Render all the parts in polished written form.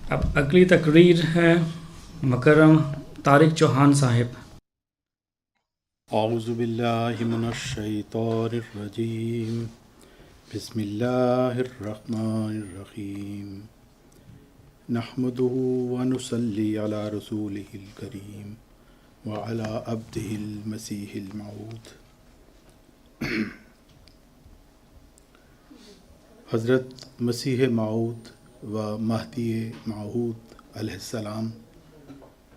اب اگلی تقریر ہے مکرم طارق چوہان صاحب۔ اعوذ باللہ من الشیطان الرجیم، بسم اللہ الرحمن الرحیم، نحمدہ ونصلی علی رسولہ الکریم وعلی عبدہ المسیح الموعود۔ حضرت مسیح موعود و مہدی موعود علیہ السلام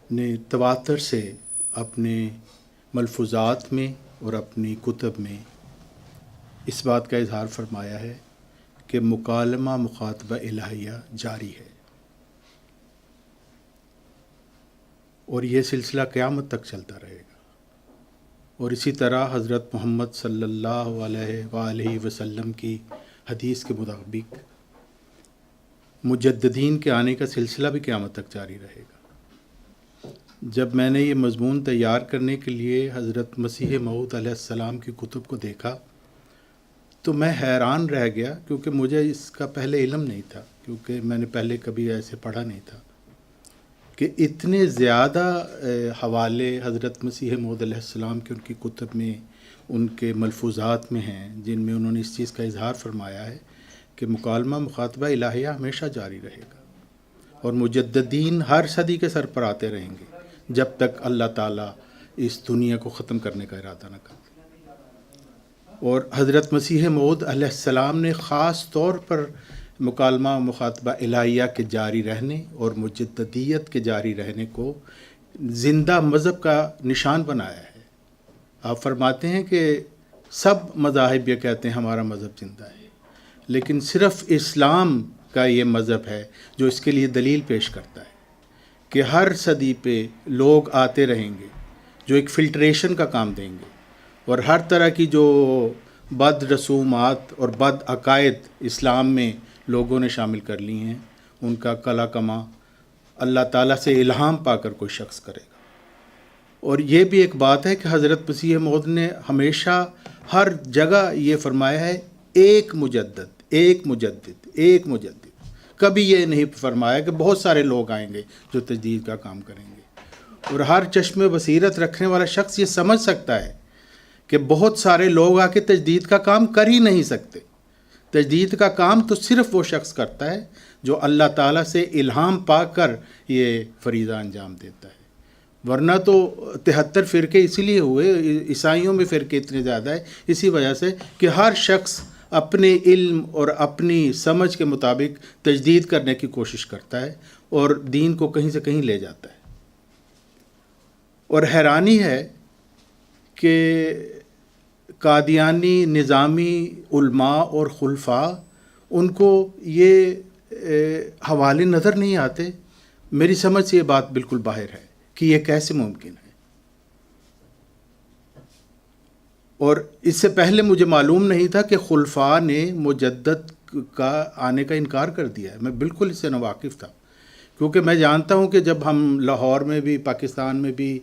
نے تواتر سے اپنے ملفوظات میں اور اپنی کتب میں اس بات کا اظہار فرمایا ہے کہ مکالمہ مخاطبہ الہیہ جاری ہے، اور یہ سلسلہ قیامت تک چلتا رہے گا۔ اور اسی طرح حضرت محمد صلی اللہ علیہ وآلہ وسلم کی حدیث کے مطابق مجددین کے آنے کا سلسلہ بھی قیامت تک جاری رہے گا۔ جب میں نے یہ مضمون تیار کرنے کے لیے حضرت مسیح موعود علیہ السلام کی کتب کو دیکھا تو میں حیران رہ گیا، کیونکہ مجھے اس کا پہلے علم نہیں تھا، کیونکہ میں نے پہلے کبھی ایسے پڑھا نہیں تھا کہ اتنے زیادہ حوالے حضرت مسیح موعود علیہ السلام کے ان کی کتب میں، ان کے ملفوظات میں ہیں، جن میں انہوں نے اس چیز کا اظہار فرمایا ہے کہ مکالمہ مخاطبہ الہیہ ہمیشہ جاری رہے گا، اور مجددین ہر صدی کے سر پر آتے رہیں گے جب تک اللہ تعالیٰ اس دنیا کو ختم کرنے کا ارادہ نہ کرے۔ اور حضرت مسیح موعود علیہ السلام نے خاص طور پر مکالمہ مخاطبہ الہیہ کے جاری رہنے اور مجددیت کے جاری رہنے کو زندہ مذہب کا نشان بنایا ہے۔ آپ فرماتے ہیں کہ سب مذاہب یہ کہتے ہیں ہمارا مذہب زندہ ہے، لیکن صرف اسلام کا یہ مذہب ہے جو اس کے لیے دلیل پیش کرتا ہے کہ ہر صدی پہ لوگ آتے رہیں گے جو ایک فلٹریشن کا کام دیں گے، اور ہر طرح کی جو بد رسومات اور بد عقائد اسلام میں لوگوں نے شامل کر لی ہیں، ان کا کلا کما اللہ تعالیٰ سے الہام پا کر کوئی شخص کرے گا۔ اور یہ بھی ایک بات ہے کہ حضرت مسیح موعود نے ہمیشہ ہر جگہ یہ فرمایا ہے ایک مجدد، ایک مجدد، ایک مجدد۔ کبھی یہ نہیں فرمایا کہ بہت سارے لوگ آئیں گے جو تجدید کا کام کریں گے۔ اور ہر چشم بصیرت رکھنے والا شخص یہ سمجھ سکتا ہے کہ بہت سارے لوگ آ کے تجدید کا کام کر ہی نہیں سکتے۔ تجدید کا کام تو صرف وہ شخص کرتا ہے جو اللہ تعالیٰ سے الہام پا کر یہ فریضہ انجام دیتا ہے، ورنہ تو 73 فرقے اسی لیے ہوئے، عیسائیوں میں فرقے اتنے زیادہ ہیں اسی وجہ سے کہ ہر شخص اپنے علم اور اپنی سمجھ کے مطابق تجدید کرنے کی کوشش کرتا ہے اور دین کو کہیں سے کہیں لے جاتا ہے۔ اور حیرانی ہے کہ قادیانی نظامی علماء اور خلفاء ان کو یہ حوالے نظر نہیں آتے۔ میری سمجھ سے یہ بات بالکل باہر ہے کہ یہ کیسے ممکن ہے، اور اس سے پہلے مجھے معلوم نہیں تھا کہ خلفاء نے مجدد کا آنے کا انکار کر دیا ہے۔ میں بالکل اس سے ناواقف تھا، کیونکہ میں جانتا ہوں کہ جب ہم لاہور میں بھی، پاکستان میں بھی،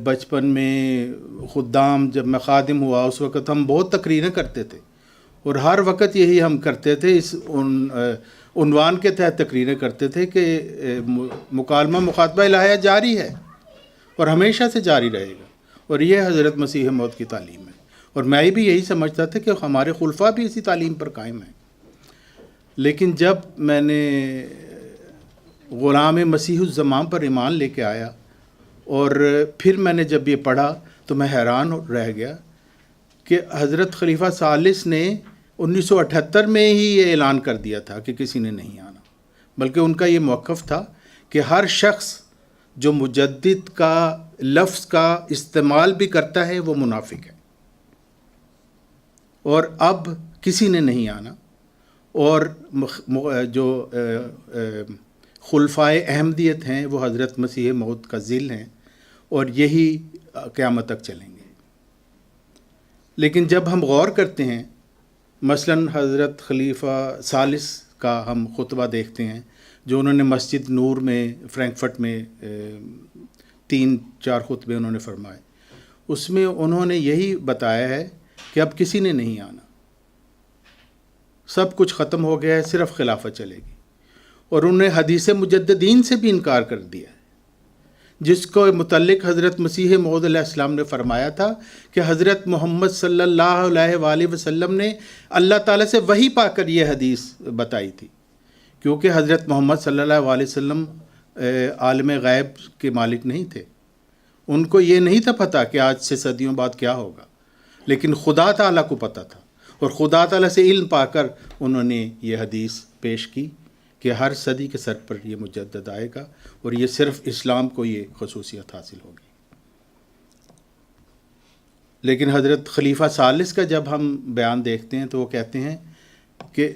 بچپن میں خدام، جب میں خادم ہوا اس وقت ہم بہت تقریریں کرتے تھے، اور ہر وقت یہی ہم کرتے تھے، اس عنوان کے تحت تقریریں کرتے تھے کہ مکالمہ مخاطبہ الہیہ جاری ہے اور ہمیشہ سے جاری رہے گا، اور یہ حضرت مسیح موعود کی تعلیم ہے۔ اور میں بھی یہی سمجھتا تھا کہ ہمارے خلفاء بھی اسی تعلیم پر قائم ہیں۔ لیکن جب میں نے غلام مسیح الزمان پر ایمان لے کے آیا اور پھر میں نے جب یہ پڑھا تو میں حیران رہ گیا کہ حضرت خلیفہ ثالث نے 1978 میں ہی یہ اعلان کر دیا تھا کہ کسی نے نہیں آنا، بلکہ ان کا یہ موقف تھا کہ ہر شخص جو مجدد کا لفظ کا استعمال بھی کرتا ہے وہ منافق ہے، اور اب کسی نے نہیں آنا۔ اور جو خلفائے احمدیت ہیں وہ حضرت مسیح موعود کا ذل ہیں، اور یہی قیامت تک چلیں گے۔ لیکن جب ہم غور کرتے ہیں، مثلا حضرت خلیفہ ثالث کا ہم خطبہ دیکھتے ہیں جو انہوں نے مسجد نور میں فرینکفرٹ میں 3-4 خطبے انہوں نے فرمائے، اس میں انہوں نے یہی بتایا ہے کہ اب کسی نے نہیں آنا، سب کچھ ختم ہو گیا ہے، صرف خلافت چلے گی۔ اور انہیں حدیث مجددین سے بھی انکار کر دیا ہے، جس کو متعلق حضرت مسیح موعود علیہ السلام نے فرمایا تھا کہ حضرت محمد صلی اللہ علیہ وآلہ وسلم نے اللہ تعالیٰ سے وحی پا کر یہ حدیث بتائی تھی، کیونکہ حضرت محمد صلی اللہ علیہ وسلم عالم غیب کے مالک نہیں تھے، ان کو یہ نہیں تھا پتہ کہ آج سے صدیوں بعد کیا ہوگا، لیکن خدا تعالیٰ کو پتہ تھا، اور خدا تعالیٰ سے علم پا کر انہوں نے یہ حدیث پیش کی کہ ہر صدی کے سر پر یہ مجدد آئے گا، اور یہ صرف اسلام کو یہ خصوصیت حاصل ہوگی۔ لیکن حضرت خلیفہ ثالث کا جب ہم بیان دیکھتے ہیں تو وہ کہتے ہیں کہ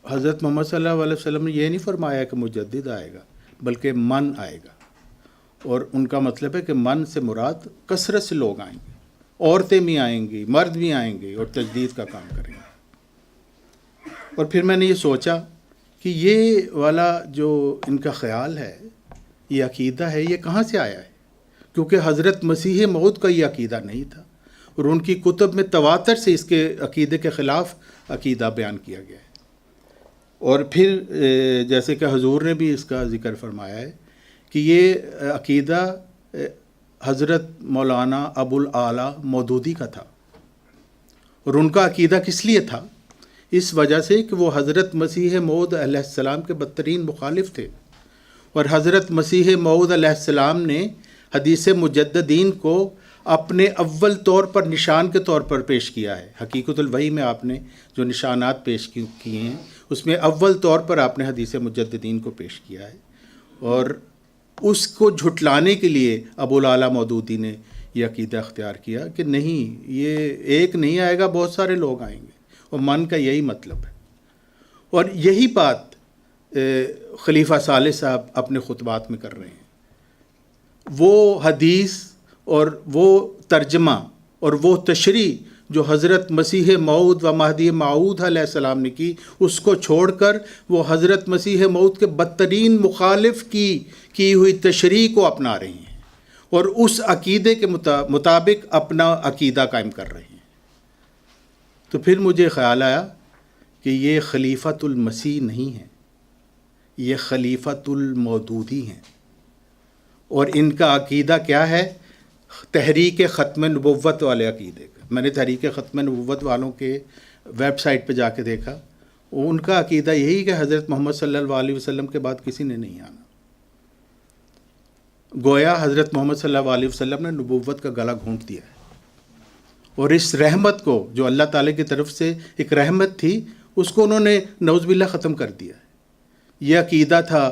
حضرت محمد صلی اللہ علیہ وسلم نے یہ نہیں فرمایا کہ مجدد آئے گا، بلکہ من آئے گا، اور ان کا مطلب ہے کہ من سے مراد کثرت سے لوگ آئیں گے، عورتیں بھی آئیں گی، مرد بھی آئیں گے، اور تجدید کا کام کریں گے۔ اور پھر میں نے یہ سوچا کہ یہ والا جو ان کا خیال ہے، یہ عقیدہ ہے، یہ کہاں سے آیا ہے؟ کیونکہ حضرت مسیح موعود کا یہ عقیدہ نہیں تھا، اور ان کی کتب میں تواتر سے اس کے عقیدے کے خلاف عقیدہ بیان کیا گیا ہے۔ اور پھر جیسے کہ حضور نے بھی اس کا ذکر فرمایا ہے کہ یہ عقیدہ حضرت مولانا ابو الاعلیٰ مودودی کا تھا، اور ان کا عقیدہ کس لیے تھا؟ اس وجہ سے کہ وہ حضرت مسیح موعود علیہ السلام کے بدترین مخالف تھے، اور حضرت مسیح موعود علیہ السلام نے حدیث مجددین کو اپنے اول طور پر نشان کے طور پر پیش کیا ہے۔ حقیقت الوحی میں آپ نے جو نشانات پیش کیے ہیں، اس میں اول طور پر آپ نے حدیث مجددین کو پیش کیا ہے، اور اس کو جھٹلانے کے لیے ابو الاعلیٰ مودودی نے یہ عقیدہ اختیار کیا کہ نہیں، یہ ایک نہیں آئے گا، بہت سارے لوگ آئیں گے، اور من کا یہی مطلب ہے۔ اور یہی بات خلیفہ ثالث صاحب اپنے خطبات میں کر رہے ہیں۔ وہ حدیث اور وہ ترجمہ اور وہ تشریح جو حضرت مسیح موعود و مہدی موعود علیہ السلام نے کی، اس کو چھوڑ کر وہ حضرت مسیح موعود کے بدترین مخالف کی ہوئی تشریح کو اپنا رہے ہیں، اور اس عقیدے کے مطابق اپنا عقیدہ قائم کر رہے ہیں۔ تو پھر مجھے خیال آیا کہ یہ خلیفۃ المسیح نہیں ہے، یہ خلیفۃ المودودی ہیں، اور ان کا عقیدہ کیا ہے؟ تحریک ختم نبوت والے عقیدے کا۔ میں نے تحریک ختم نبوت والوں کے ویب سائٹ پہ جا کے دیکھا، ان کا عقیدہ یہی کہ حضرت محمد صلی اللہ علیہ وسلم کے بعد کسی نے نہیں آنا، گویا حضرت محمد صلی اللہ علیہ وسلم نے نبوت کا گلا گھونٹ دیا ہے، اور اس رحمت کو جو اللہ تعالیٰ کی طرف سے ایک رحمت تھی، اس کو انہوں نے نعوذ باللہ ختم کر دیا ہے۔ یہ عقیدہ تھا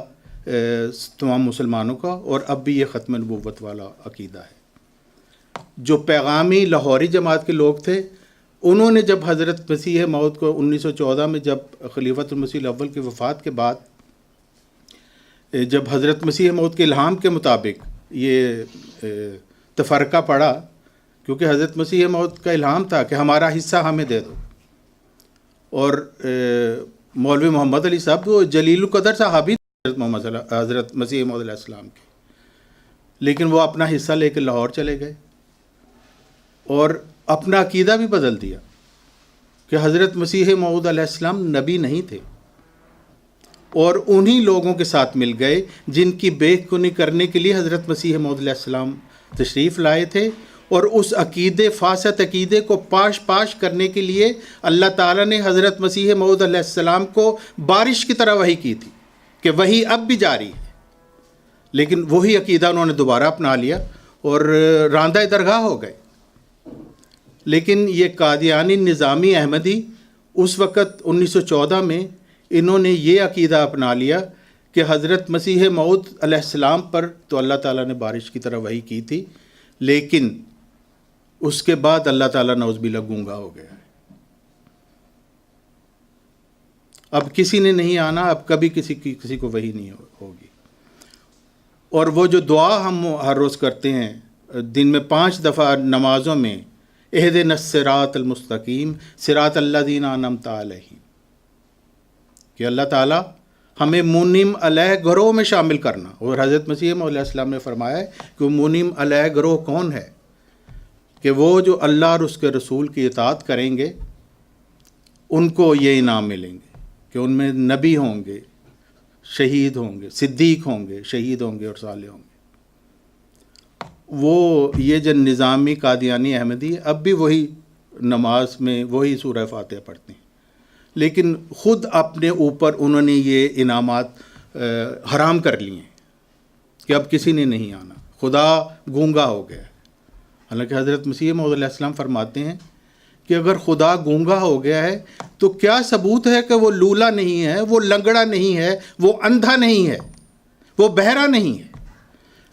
تمام مسلمانوں کا، اور اب بھی یہ ختم نبوت والا عقیدہ ہے۔ جو پیغامی لاہوری جماعت کے لوگ تھے، انہوں نے جب حضرت مسیح موعود کو 1914 میں جب خلیفۃ المسیح الاول کی وفات کے بعد جب حضرت مسیح موعود کے الہام کے مطابق یہ تفرقہ پڑا، کیونکہ حضرت مسیح موعود کا الہام تھا کہ ہمارا حصہ ہمیں دے دو، اور مولوی محمد علی صاحب وہ جلیل القدر صحابی حضرت مسیح موعود علیہ السلام کے، لیکن وہ اپنا حصہ لے کے لاہور چلے گئے، اور اپنا عقیدہ بھی بدل دیا کہ حضرت مسیح موعود علیہ السلام نبی نہیں تھے، اور انہی لوگوں کے ساتھ مل گئے جن کی بے کنی کرنے کے لیے حضرت مسیح موعود علیہ السلام تشریف لائے تھے، اور اس عقیدے فاسد عقیدے کو پاش کرنے کے لیے اللہ تعالیٰ نے حضرت مسیح موعود علیہ السلام کو بارش کی طرح وحی کی تھی کہ وحی اب بھی جاری ہے، لیکن وہی عقیدہ انہوں نے دوبارہ اپنا لیا اور راندہ درگاہ ہو گئے۔ لیکن یہ قادیانی نظامی احمدی اس وقت 1914 میں انہوں نے یہ عقیدہ اپنا لیا کہ حضرت مسیح موعود علیہ السلام پر تو اللہ تعالیٰ نے بارش کی طرح وحی کی تھی، لیکن اس کے بعد اللہ تعالیٰ نعوذ باللہ گونگا ہو گیا ہے، اب کسی نے نہیں آنا، اب کبھی کسی کو وحی نہیں ہوگی۔ اور وہ جو دعا ہم ہر روز کرتے ہیں دن میں 5 دفعہ نمازوں میں، اہدنا الصراط المستقیم صراط الذین انعمت علیہم، کہ اللہ تعالیٰ ہمیں منعم علیہ گروہ میں شامل کرنا۔ اور حضرت مسیح موعود علیہ السلام نے فرمایا ہے کہ وہ منعم علیہ گروہ کون ہے؟ کہ وہ جو اللہ اور اس کے رسول کی اطاعت کریں گے، ان کو یہ انعام ملیں گے کہ ان میں نبی ہوں گے، شہید ہوں گے، صدیق ہوں گے، شہید ہوں گے اور صالح ہوں گے۔ وہ یہ جو نظامی قادیانی احمدی اب بھی وہی نماز میں وہی سورہ فاتحہ پڑھتے ہیں، لیکن خود اپنے اوپر انہوں نے یہ انعامات حرام کر لیے ہیں کہ اب کسی نے نہیں آنا، خدا گونگا ہو گیا ہے۔ حالانکہ حضرت مسیح موعود علیہ السلام فرماتے ہیں کہ اگر خدا گونگا ہو گیا ہے تو کیا ثبوت ہے کہ وہ لولا نہیں ہے، وہ لنگڑا نہیں ہے، وہ اندھا نہیں ہے، وہ بہرا نہیں ہے۔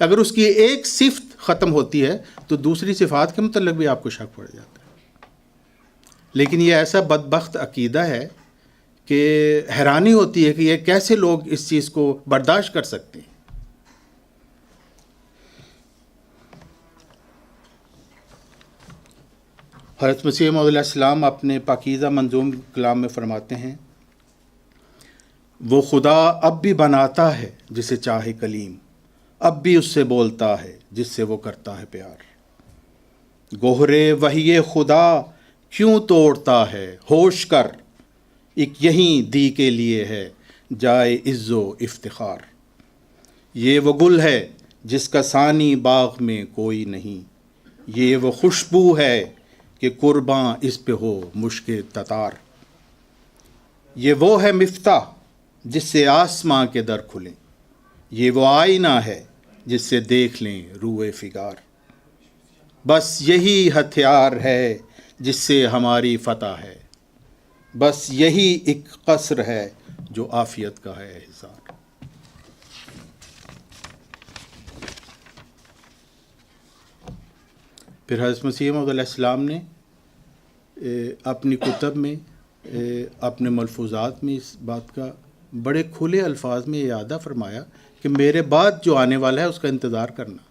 اگر اس کی ایک صفت ختم ہوتی ہے تو دوسری صفات کے متعلق بھی آپ کو شک پڑ جاتا ہے۔ لیکن یہ ایسا بدبخت عقیدہ ہے کہ حیرانی ہوتی ہے کہ یہ کیسے لوگ اس چیز کو برداشت کر سکتے ہیں۔ حضرت مسیح موعود علیہ السلام اپنے پاکیزہ منظوم کلام میں فرماتے ہیں، وہ خدا اب بھی بناتا ہے جسے چاہے کلیم، اب بھی اس سے بولتا ہے جس سے وہ کرتا ہے پیار۔ گوہرے وحی خدا کیوں توڑتا ہے، ہوش کر ایک یہیں دی کے لیے ہے جائے عز و افتخار۔ یہ وہ گل ہے جس کا ثانی باغ میں کوئی نہیں، یہ وہ خوشبو ہے کہ قرباں اس پہ ہو مشک تتار۔ یہ وہ ہے مفتاح جس سے آسماں کے در کھلیں، یہ وہ آئینہ ہے جس سے دیکھ لیں روئے فگار۔ بس یہی ہتھیار ہے جس سے ہماری فتح ہے، بس یہی ایک قصر ہے جو عافیت کا ہے حصار۔ پھر حضرت مسیح موعود علیہ السلام نے اپنی کتب میں اپنے ملفوظات میں اس بات کا بڑے کھلے الفاظ میں اعادہ فرمایا کہ میرے بعد جو آنے والا ہے اس کا انتظار کرنا،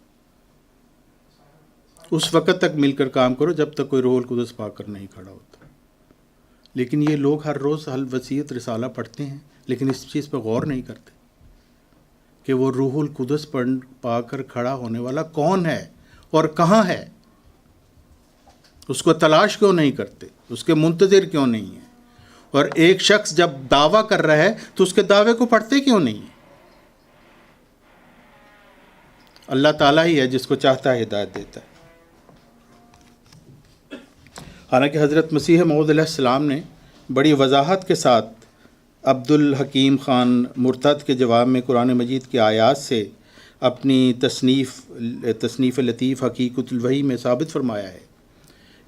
اس وقت تک مل کر کام کرو جب تک کوئی روح القدس پا کر نہیں کھڑا ہوتا۔ لیکن یہ لوگ ہر روز الوصیت رسالہ پڑھتے ہیں لیکن اس چیز پہ غور نہیں کرتے کہ وہ روح القدس پا کر کھڑا ہونے والا کون ہے اور کہاں ہے۔ اس کو تلاش کیوں نہیں کرتے، اس کے منتظر کیوں نہیں ہیں، اور ایک شخص جب دعویٰ کر رہا ہے تو اس کے دعوے کو پڑھتے کیوں نہیں ہیں۔ اللہ تعالیٰ ہی ہے جس کو چاہتا ہے ہدایت دیتا ہے۔ حالانکہ حضرت مسیح موعود علیہ السلام نے بڑی وضاحت کے ساتھ عبد الحکیم خان مرتد کے جواب میں قرآن مجید کی آیات سے اپنی تصنیف لطیف حقیقت الوحی میں ثابت فرمایا ہے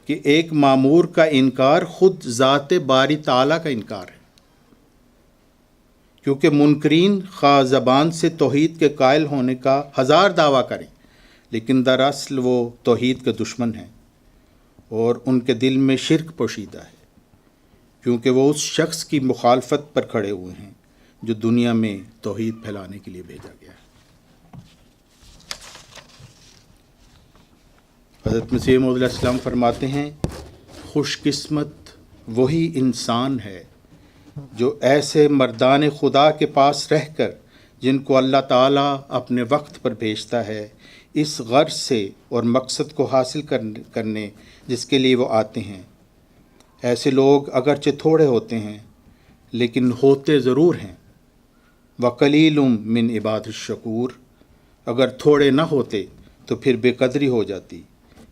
کہ ایک مامور کا انکار خود ذات باری تعالیٰ کا انکار ہے، کیونکہ منکرین خواہ زبان سے توحید کے قائل ہونے کا ہزار دعویٰ کریں لیکن دراصل وہ توحید کے دشمن ہیں اور ان کے دل میں شرک پوشیدہ ہے، کیونکہ وہ اس شخص کی مخالفت پر کھڑے ہوئے ہیں جو دنیا میں توحید پھیلانے کے لیے بھیجا گیا ہے۔ حضرت مسیح موعود علیہ السلام فرماتے ہیں، خوش قسمت وہی انسان ہے جو ایسے مردان خدا کے پاس رہ کر جن کو اللہ تعالیٰ اپنے وقت پر بھیجتا ہے اس غرض سے اور مقصد کو حاصل کرنے جس کے لیے وہ آتے ہیں۔ ایسے لوگ اگرچہ تھوڑے ہوتے ہیں لیکن ہوتے ضرور ہیں۔ وَقَلِيلٌ مِّنْ عِبَادِ الشَّكُورِ، اگر تھوڑے نہ ہوتے تو پھر بے قدری ہو جاتی۔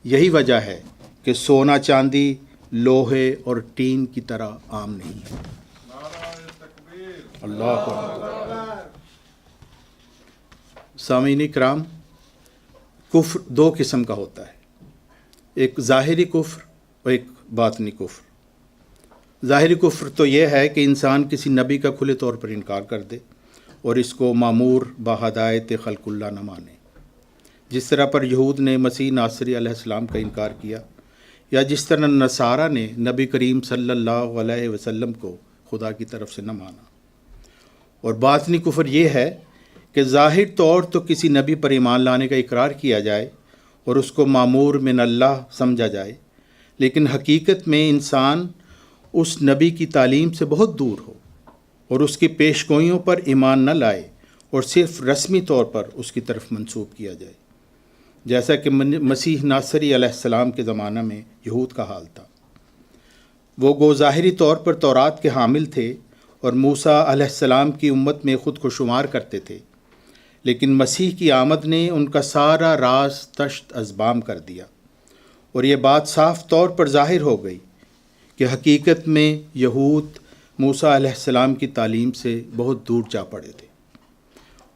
یہی وجہ ہے کہ سونا چاندی لوہے اور ٹین کی طرح عام نہیں ہے۔ اللہ اکبر۔ سامعین کرام، کفر دو قسم کا ہوتا ہے، ایک ظاہری کفر اور ایک باطنی کفر۔ ظاہری کفر تو یہ ہے کہ انسان کسی نبی کا کھلے طور پر انکار کر دے اور اس کو مامور بہدایت خلق اللہ نہ مانے، جس طرح پر یہود نے مسیح ناصری علیہ السلام کا انکار کیا، یا جس طرح نصارہ نے نبی کریم صلی اللہ علیہ وسلم کو خدا کی طرف سے نہ مانا۔ اور باطنی کفر یہ ہے کہ ظاہر طور تو کسی نبی پر ایمان لانے کا اقرار کیا جائے اور اس کو مامور من اللہ سمجھا جائے، لیکن حقیقت میں انسان اس نبی کی تعلیم سے بہت دور ہو اور اس کی پیشگوئیوں پر ایمان نہ لائے اور صرف رسمی طور پر اس کی طرف منسوب کیا جائے، جیسا کہ مسیح ناصری علیہ السلام کے زمانہ میں یہود کا حال تھا۔ وہ گو ظاہری طور پر تورات کے حامل تھے اور موسیٰ علیہ السلام کی امت میں خود کو شمار کرتے تھے، لیکن مسیح کی آمد نے ان کا سارا راز تشت ازبام کر دیا، اور یہ بات صاف طور پر ظاہر ہو گئی کہ حقیقت میں یہود موسیٰ علیہ السلام کی تعلیم سے بہت دور جا پڑے تھے،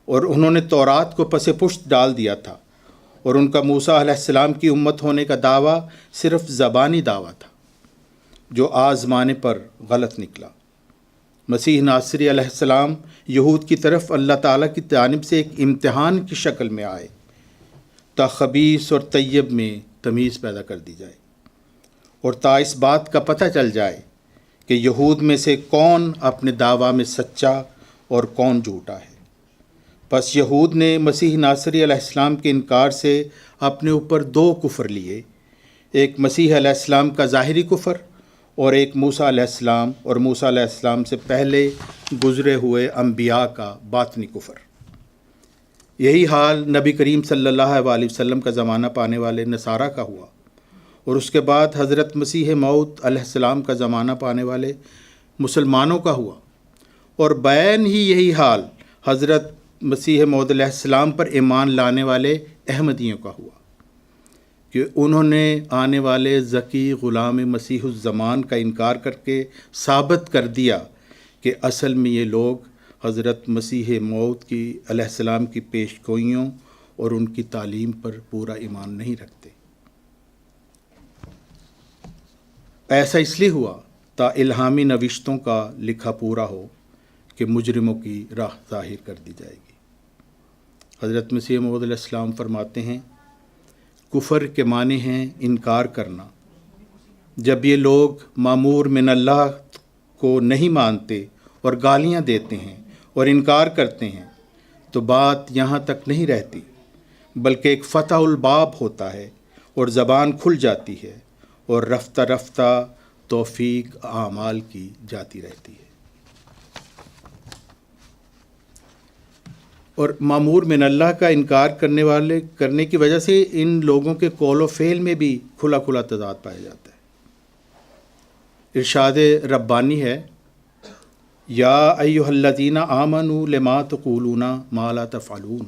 اور انہوں نے تورات کو پس پشت ڈال دیا تھا، اور ان کا موسیٰ علیہ السلام کی امت ہونے کا دعویٰ صرف زبانی دعویٰ تھا، جو آزمانے پر غلط نکلا۔ مسیح ناصری علیہ السلام یہود کی طرف اللہ تعالیٰ کی جانب سے ایک امتحان کی شکل میں آئے، تا خبیث اور طیب میں تمیز پیدا کر دی جائے، اور تا اس بات کا پتہ چل جائے کہ یہود میں سے کون اپنے دعویٰ میں سچا اور کون جھوٹا ہے۔ پس یہود نے مسیح ناصری علیہ السلام کے انکار سے اپنے اوپر دو کفر لیے، ایک مسیح علیہ السلام کا ظاہری کفر، اور ایک موسیٰ علیہ السلام اور موسیٰ علیہ السلام سے پہلے گزرے ہوئے انبیاء کا باطنی کفر۔ یہی حال نبی کریم صلی اللہ علیہ وسلم کا زمانہ پانے والے نصارہ کا ہوا، اور اس کے بعد حضرت مسیح موعود علیہ السلام کا زمانہ پانے والے مسلمانوں کا ہوا، اور بیان ہی یہی حال حضرت مسیح موعود علیہ السلام پر ایمان لانے والے احمدیوں کا ہوا، کہ انہوں نے آنے والے ذکی غلام مسیح الزمان کا انکار کر کے ثابت کر دیا کہ اصل میں یہ لوگ حضرت مسیح موعود کی علیہ السلام کی پیش گوئیوں اور ان کی تعلیم پر پورا ایمان نہیں رکھتے۔ ایسا اس لیے ہوا تا الہامی نوشتوں کا لکھا پورا ہو کہ مجرموں کی راہ ظاہر کر دی جائے گی۔ حضرت مسیح موعود علیہ السلام فرماتے ہیں، کفر کے معنی ہیں انکار کرنا۔ جب یہ لوگ مامور من اللہ کو نہیں مانتے اور گالیاں دیتے ہیں اور انکار کرتے ہیں تو بات یہاں تک نہیں رہتی، بلکہ ایک فتح الباب ہوتا ہے اور زبان کھل جاتی ہے، اور رفتہ رفتہ توفیق اعمال کی جاتی رہتی ہے۔ اور مامور من اللہ کا انکار کرنے کی وجہ سے ان لوگوں کے قول و فعل میں بھی کھلا کھلا تضاد پایا جاتا ہے۔ ارشاد ربانی ہے، یا ایھا الذین آمنوا لما تقولون ما لا تفعلون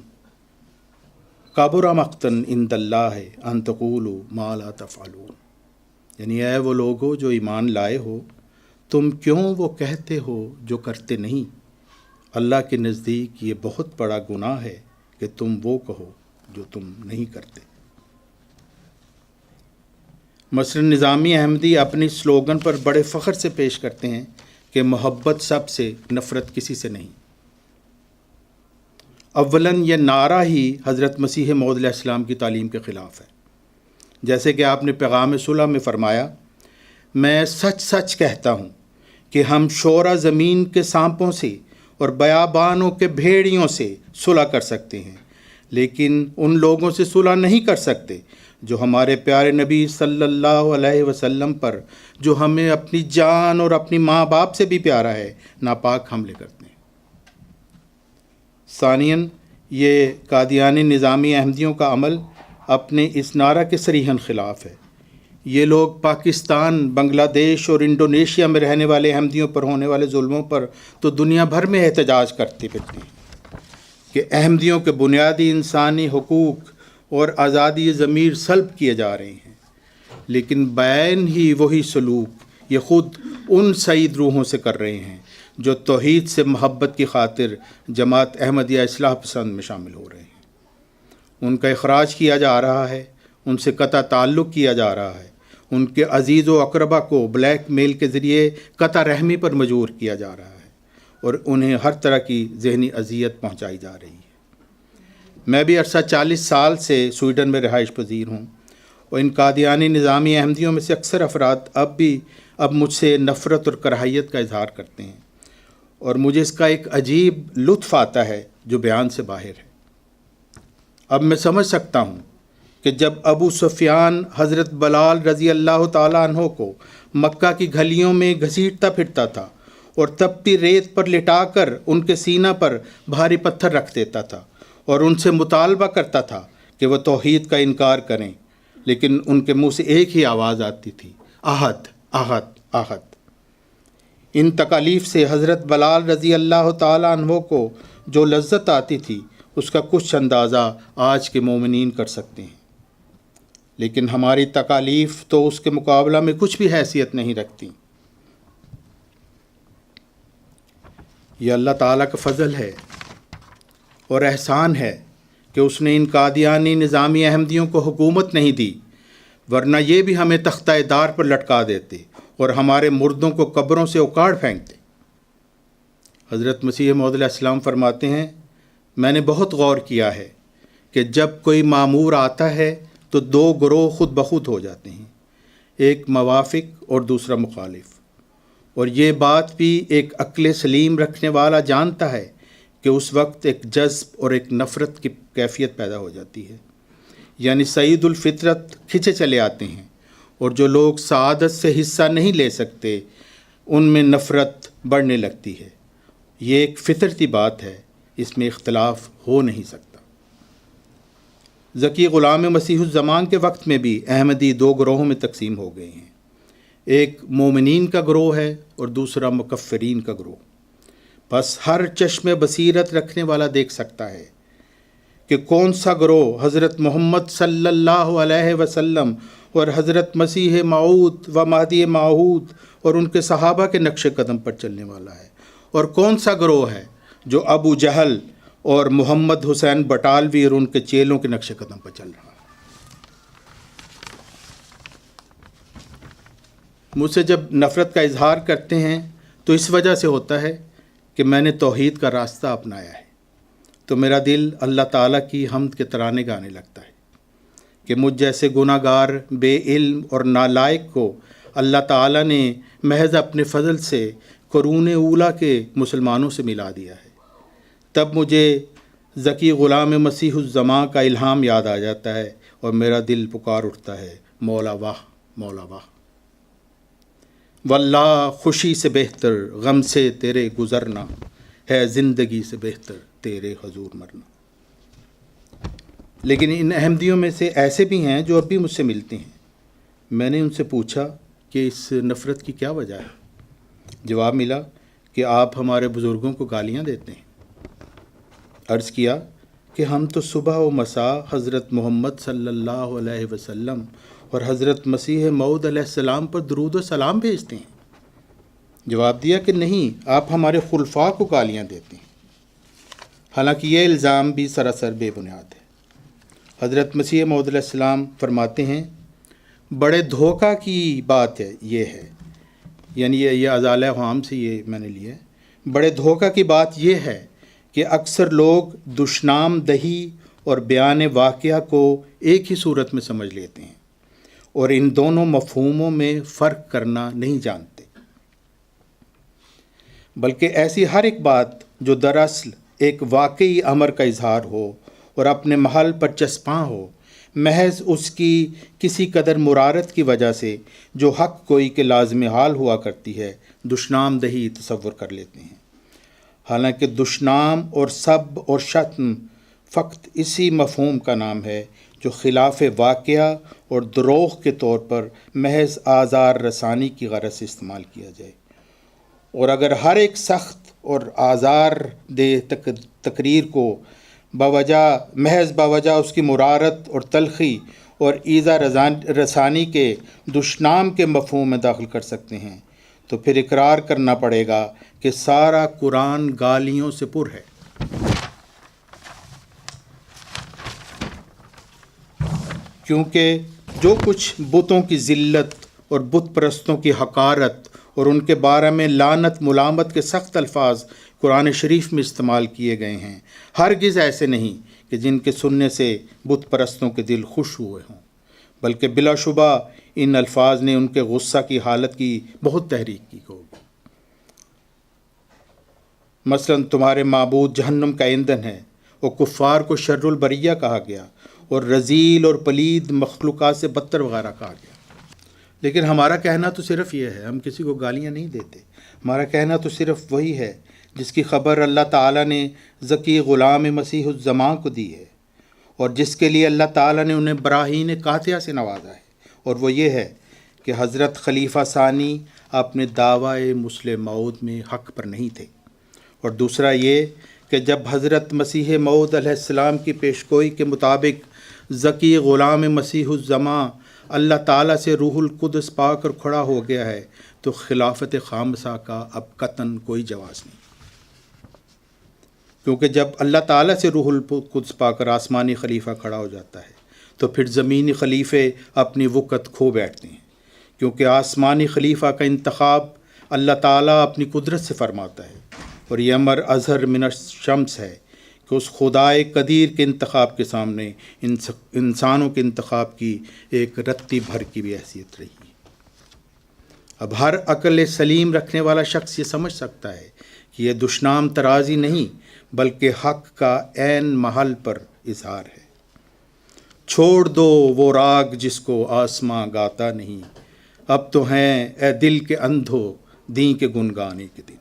کبر مقتا عند اللہ ان تقولوا ما لا تفعلون، یعنی اے وہ لوگو جو ایمان لائے ہو، تم کیوں وہ کہتے ہو جو کرتے نہیں؟ اللہ کے نزدیک یہ بہت بڑا گناہ ہے کہ تم وہ کہو جو تم نہیں کرتے۔ مثلاً نظامی احمدی اپنی سلوگن پر بڑے فخر سے پیش کرتے ہیں کہ محبت سب سے، نفرت کسی سے نہیں۔ اولاً یہ نعرہ ہی حضرت مسیح موعود علیہ السلام کی تعلیم کے خلاف ہے، جیسے کہ آپ نے پیغام صلح میں فرمایا، میں سچ سچ کہتا ہوں کہ ہم شعراء زمین کے سانپوں سے اور بیابانوں کے بھیڑیوں سے صلح کر سکتے ہیں، لیکن ان لوگوں سے صلح نہیں کر سکتے جو ہمارے پیارے نبی صلی اللہ علیہ وسلم پر، جو ہمیں اپنی جان اور اپنی ماں باپ سے بھی پیارا ہے، ناپاک حملے کرتے ہیں۔ ثانیاً یہ قادیانی نظامی احمدیوں کا عمل اپنے اس نعرہ کے صریحاً خلاف ہے۔ یہ لوگ پاکستان، بنگلہ دیش اور انڈونیشیا میں رہنے والے احمدیوں پر ہونے والے ظلموں پر تو دنیا بھر میں احتجاج کرتے پھرتے ہیں کہ احمدیوں کے بنیادی انسانی حقوق اور آزادی ضمیر سلب کیے جا رہے ہیں، لیکن بیان ہی وہی سلوک یہ خود ان سعید روحوں سے کر رہے ہیں جو توحید سے محبت کی خاطر جماعت احمدیہ اصلاح پسند میں شامل ہو رہے ہیں۔ ان کا اخراج کیا جا رہا ہے، ان سے قطع تعلق کیا جا رہا ہے، ان کے عزیز و اقربا کو بلیک میل کے ذریعے قطع رحمی پر مجبور کیا جا رہا ہے، اور انہیں ہر طرح کی ذہنی اذیت پہنچائی جا رہی ہے۔ میں بھی عرصہ 40 سال سے سویڈن میں رہائش پذیر ہوں، اور ان قادیانی نظامی احمدیوں میں سے اکثر افراد اب مجھ سے نفرت اور کراہیت کا اظہار کرتے ہیں، اور مجھے اس کا ایک عجیب لطف آتا ہے جو بیان سے باہر ہے۔ اب میں سمجھ سکتا ہوں کہ جب ابو سفیان حضرت بلال رضی اللہ تعالیٰ عنہ کو مکہ کی گھلیوں میں گھسیٹتا پھرتا تھا اور تپتی ریت پر لٹا کر ان کے سینہ پر بھاری پتھر رکھ دیتا تھا اور ان سے مطالبہ کرتا تھا کہ وہ توحید کا انکار کریں، لیکن ان کے منہ سے ایک ہی آواز آتی تھی، احد احد احد۔ ان تکالیف سے حضرت بلال رضی اللہ تعالیٰ عنہ کو جو لذت آتی تھی اس کا کچھ اندازہ آج کے مومنین کر سکتے ہیں، لیکن ہماری تکالیف تو اس کے مقابلہ میں کچھ بھی حیثیت نہیں رکھتی۔ یہ اللہ تعالیٰ کا فضل ہے اور احسان ہے کہ اس نے ان قادیانی نظامی احمدیوں کو حکومت نہیں دی، ورنہ یہ بھی ہمیں تختہ دار پر لٹکا دیتے اور ہمارے مردوں کو قبروں سے اکاڑ پھینکتے۔ حضرت مسیح موعود علیہ السلام فرماتے ہیں، میں نے بہت غور کیا ہے کہ جب کوئی مامور آتا ہے تو دو گروہ خود بخود ہو جاتے ہیں، ایک موافق اور دوسرا مخالف، اور یہ بات بھی ایک عقل سلیم رکھنے والا جانتا ہے کہ اس وقت ایک جذب اور ایک نفرت کی کیفیت پیدا ہو جاتی ہے، یعنی سعید الفطرت کھنچے چلے آتے ہیں، اور جو لوگ سعادت سے حصہ نہیں لے سکتے ان میں نفرت بڑھنے لگتی ہے۔ یہ ایک فطرتی بات ہے، اس میں اختلاف ہو نہیں سکتا۔ ذکی غلام مسیح الزمان کے وقت میں بھی احمدی دو گروہوں میں تقسیم ہو گئے ہیں، ایک مومنین کا گروہ ہے اور دوسرا مکفرین کا گروہ۔ بس ہر چشم بصیرت رکھنے والا دیکھ سکتا ہے کہ کون سا گروہ حضرت محمد صلی اللہ علیہ وسلم اور حضرت مسیح موعود و مہدی موعود اور ان کے صحابہ کے نقش قدم پر چلنے والا ہے، اور کون سا گروہ ہے جو ابو جہل اور محمد حسین بٹالوی اور ان کے چیلوں کے نقش قدم پر چل رہا ہے۔ مجھ سے جب نفرت کا اظہار کرتے ہیں تو اس وجہ سے ہوتا ہے کہ میں نے توحید کا راستہ اپنایا ہے، تو میرا دل اللہ تعالیٰ کی حمد کے ترانے گانے لگتا ہے کہ مجھ جیسے گناہ گار، بے علم اور نالائق کو اللہ تعالیٰ نے محض اپنے فضل سے قرون اولیٰ کے مسلمانوں سے ملا دیا ہے۔ تب مجھے ذکی غلام مسیح الزماں کا الہام یاد آ جاتا ہے اور میرا دل پکار اٹھتا ہے، مولا واہ، مولا واہ، واللہ خوشی سے بہتر غم سے تیرے گزرنا ہے، زندگی سے بہتر تیرے حضور مرنا۔ لیکن ان احمدیوں میں سے ایسے بھی ہیں جو اب بھی مجھ سے ملتے ہیں۔ میں نے ان سے پوچھا کہ اس نفرت کی کیا وجہ ہے؟ جواب ملا کہ آپ ہمارے بزرگوں کو گالیاں دیتے ہیں۔ عرض کیا کہ ہم تو صبح و مساء حضرت محمد صلی اللہ علیہ وسلم اور حضرت مسیح موعود علیہ السلام پر درود و سلام بھیجتے ہیں۔ جواب دیا کہ نہیں، آپ ہمارے خلفاء کو گالیاں دیتے ہیں۔ حالانکہ یہ الزام بھی سراسر بے بنیاد ہے۔ حضرت مسیح موعود علیہ السلام فرماتے ہیں، بڑے دھوکہ کی بات ہے یہ ہے، یعنی یہ ازالہ عوام سے یہ میں نے لیا ہے، بڑے دھوکہ کی بات یہ ہے کہ اکثر لوگ دشنام دہی اور بیان واقعہ کو ایک ہی صورت میں سمجھ لیتے ہیں اور ان دونوں مفہوموں میں فرق کرنا نہیں جانتے، بلکہ ایسی ہر ایک بات جو دراصل ایک واقعی امر کا اظہار ہو اور اپنے محل پر چسپاں ہو، محض اس کی کسی قدر مرارت کی وجہ سے جو حق کوئی کے لازم حال ہوا کرتی ہے، دشنام دہی تصور کر لیتے ہیں۔ حالانکہ دشنام اور سب اور شتم فقط اسی مفہوم کا نام ہے جو خلاف واقعہ اور دروغ کے طور پر محض آزار رسانی کی غرض سے استعمال کیا جائے، اور اگر ہر ایک سخت اور آزار دہ تقریر کو محض باوجہ اس کی مرارت اور تلخی اور ایذا رسانی کے دشنام کے مفہوم میں داخل کر سکتے ہیں، تو پھر اقرار کرنا پڑے گا کہ سارا قرآن گالیوں سے پر ہے۔ کیونکہ جو کچھ بتوں کی ذلت اور بت پرستوں کی حقارت اور ان کے بارے میں لعنت ملامت کے سخت الفاظ قرآن شریف میں استعمال کیے گئے ہیں، ہرگز ایسے نہیں کہ جن کے سننے سے بت پرستوں کے دل خوش ہوئے ہوں، بلکہ بلا شبہ ان الفاظ نے ان کے غصہ کی حالت کی بہت تحریک کی ہوگی۔ مثلا تمہارے معبود جہنم کا ایندھن ہے، اور کفار کو شر البریہ کہا گیا اور رذیل اور پلید مخلوقات سے بدتر وغیرہ کہا گیا۔ لیکن ہمارا کہنا تو صرف یہ ہے، ہم کسی کو گالیاں نہیں دیتے، ہمارا کہنا تو صرف وہی ہے جس کی خبر اللہ تعالیٰ نے ذکی غلام مسیح الزماں کو دی ہے، اور جس کے لیے اللہ تعالیٰ نے انہیں براہین قاطعہ سے نوازا ہے، اور وہ یہ ہے کہ حضرت خلیفہ ثانی اپنے دعوی مسلم موعود میں حق پر نہیں تھے، اور دوسرا یہ کہ جب حضرت مسیح موعود علیہ السلام کی پیشگوئی کے مطابق ذکی غلام مسیح الزماں اللہ تعالیٰ سے روح القدس پا کر کھڑا ہو گیا ہے تو خلافت خامسہ کا اب قطعاً کوئی جواز نہیں، کیونکہ جب اللہ تعالیٰ سے روح القدس پا کر آسمانی خلیفہ کھڑا ہو جاتا ہے تو پھر زمینی خلیفے اپنی وقت کھو بیٹھتے ہیں، کیونکہ آسمانی خلیفہ کا انتخاب اللہ تعالیٰ اپنی قدرت سے فرماتا ہے، اور یہ امر اظہر من الشمس ہے کہ اس خدائے قدیر کے انتخاب کے سامنے انسانوں کے انتخاب کی ایک رتی بھر کی بھی حیثیت رہی ہے۔ اب ہر عقل سلیم رکھنے والا شخص یہ سمجھ سکتا ہے کہ یہ دشنام ترازی نہیں بلکہ حق کا عین محل پر اظہار ہے۔ چھوڑ دو وہ راگ جس کو آسماں گاتا نہیں، اب تو ہیں اے دل کے اندھو دین کے گنگانے کے دن۔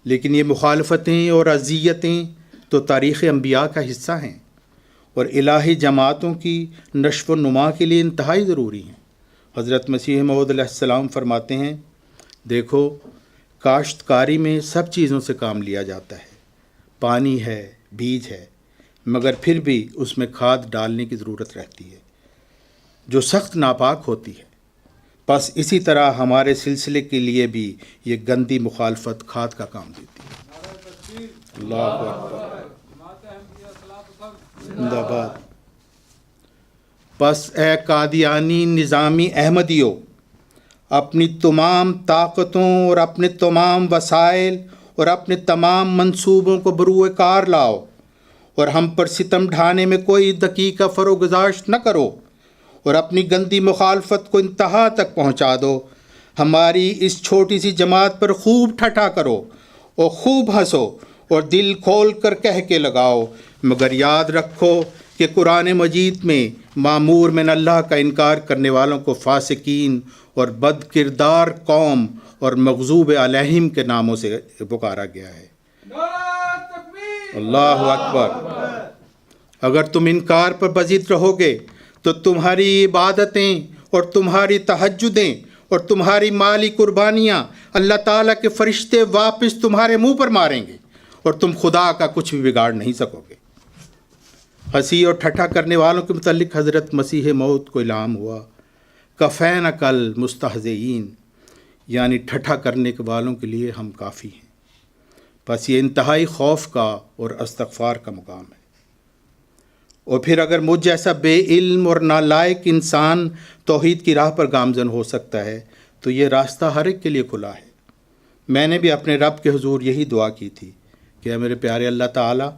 لیکن یہ مخالفتیں اور اذیتیں تو تاریخ انبیاء کا حصہ ہیں اور الہی جماعتوں کی نشو و نما کے لیے انتہائی ضروری ہیں۔ حضرت مسیح موعود علیہ السلام فرماتے ہیں، دیکھو کاشتکاری میں سب چیزوں سے کام لیا جاتا ہے، پانی ہے، بیج ہے، مگر پھر بھی اس میں کھاد ڈالنے کی ضرورت رہتی ہے جو سخت ناپاک ہوتی ہے۔ بس اسی طرح ہمارے سلسلے کے لیے بھی یہ گندی مخالفت کھاد کا کام دیتی ہے۔ اللہ اکبر، زندہ باد۔ بس اے قادیانی نظامی احمدیو، اپنی تمام طاقتوں اور اپنے تمام وسائل اور اپنے تمام منصوبوں کو بروئے کار لاؤ اور ہم پر ستم ڈھانے میں کوئی دقیقہ فروگزاشت نہ کرو اور اپنی گندی مخالفت کو انتہا تک پہنچا دو۔ ہماری اس چھوٹی سی جماعت پر خوب ٹھٹھا کرو اور خوب ہنسو اور دل کھول کر کہہ کے لگاؤ، مگر یاد رکھو کہ قرآن مجید میں معمور من اللہ کا انکار کرنے والوں کو فاسقین اور بد کردار قوم اور مغضوب علیہم کے ناموں سے پکارا گیا ہے۔ اللہ اکبر۔ اگر تم انکار پر بضد رہو گے تو تمہاری عبادتیں اور تمہاری تہجدیں اور تمہاری مالی قربانیاں اللہ تعالیٰ کے فرشتے واپس تمہارے منہ پر ماریں گے اور تم خدا کا کچھ بھی بگاڑ نہیں سکو گے۔ ہنسی اور ٹھٹھا کرنے والوں کے متعلق حضرت مسیح موعود کو الہام ہوا، کفینک المستہزئین، یعنی ٹھٹھا کرنے والوں کے لیے ہم کافی ہیں۔ بس یہ انتہائی خوف کا اور استغفار کا مقام ہے۔ اور پھر اگر مجھ جیسا بے علم اور نالائق انسان توحید کی راہ پر گامزن ہو سکتا ہے تو یہ راستہ ہر ایک کے لیے کھلا ہے۔ میں نے بھی اپنے رب کے حضور یہی دعا کی تھی کہ اے میرے پیارے اللہ تعالیٰ،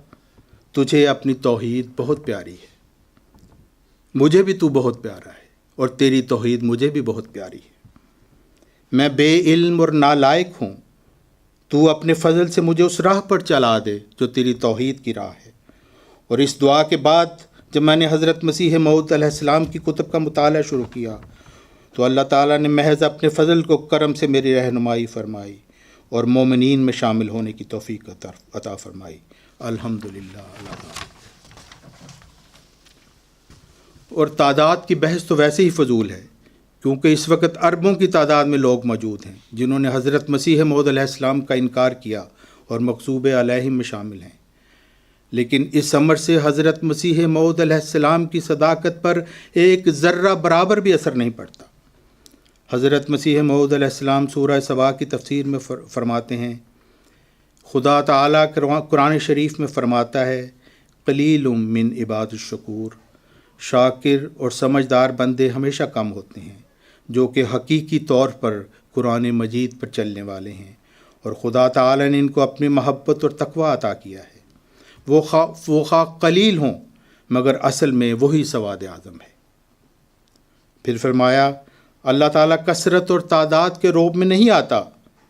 تجھے اپنی توحید بہت پیاری ہے، مجھے بھی تو بہت پیارا ہے اور تیری توحید مجھے بھی بہت پیاری ہے۔ میں بے علم اور نالائق ہوں، تو اپنے فضل سے مجھے اس راہ پر چلا دے جو تیری توحید کی راہ ہے۔ اور اس دعا کے بعد جب میں نے حضرت مسیح موعود علیہ السلام کی کتب کا مطالعہ شروع کیا تو اللہ تعالیٰ نے محض اپنے فضل کو کرم سے میری رہنمائی فرمائی اور مومنین میں شامل ہونے کی توفیق عطا فرمائی۔ الحمدللہ۔ اور تعداد کی بحث تو ویسے ہی فضول ہے، کیونکہ اس وقت اربوں کی تعداد میں لوگ موجود ہیں جنہوں نے حضرت مسیح موعود علیہ السلام کا انکار کیا اور مغضوب علیہم میں شامل ہیں، لیکن اس امر سے حضرت مسیح موعود علیہ السلام کی صداقت پر ایک ذرہ برابر بھی اثر نہیں پڑتا۔ حضرت مسیح موعود علیہ السلام سورہ سبا کی تفسیر میں فرماتے ہیں، خدا تعالیٰ قرآن شریف میں فرماتا ہے، قلیل من عباد الشکور، شاکر اور سمجھدار بندے ہمیشہ کم ہوتے ہیں جو کہ حقیقی طور پر قرآن مجید پر چلنے والے ہیں، اور خدا تعالیٰ نے ان کو اپنی محبت اور تقوی عطا کیا ہے۔ وہ خواہ قلیل ہوں مگر اصل میں وہی سواد اعظم ہے۔ پھر فرمایا، اللہ تعالیٰ کثرت اور تعداد کے روب میں نہیں آتا۔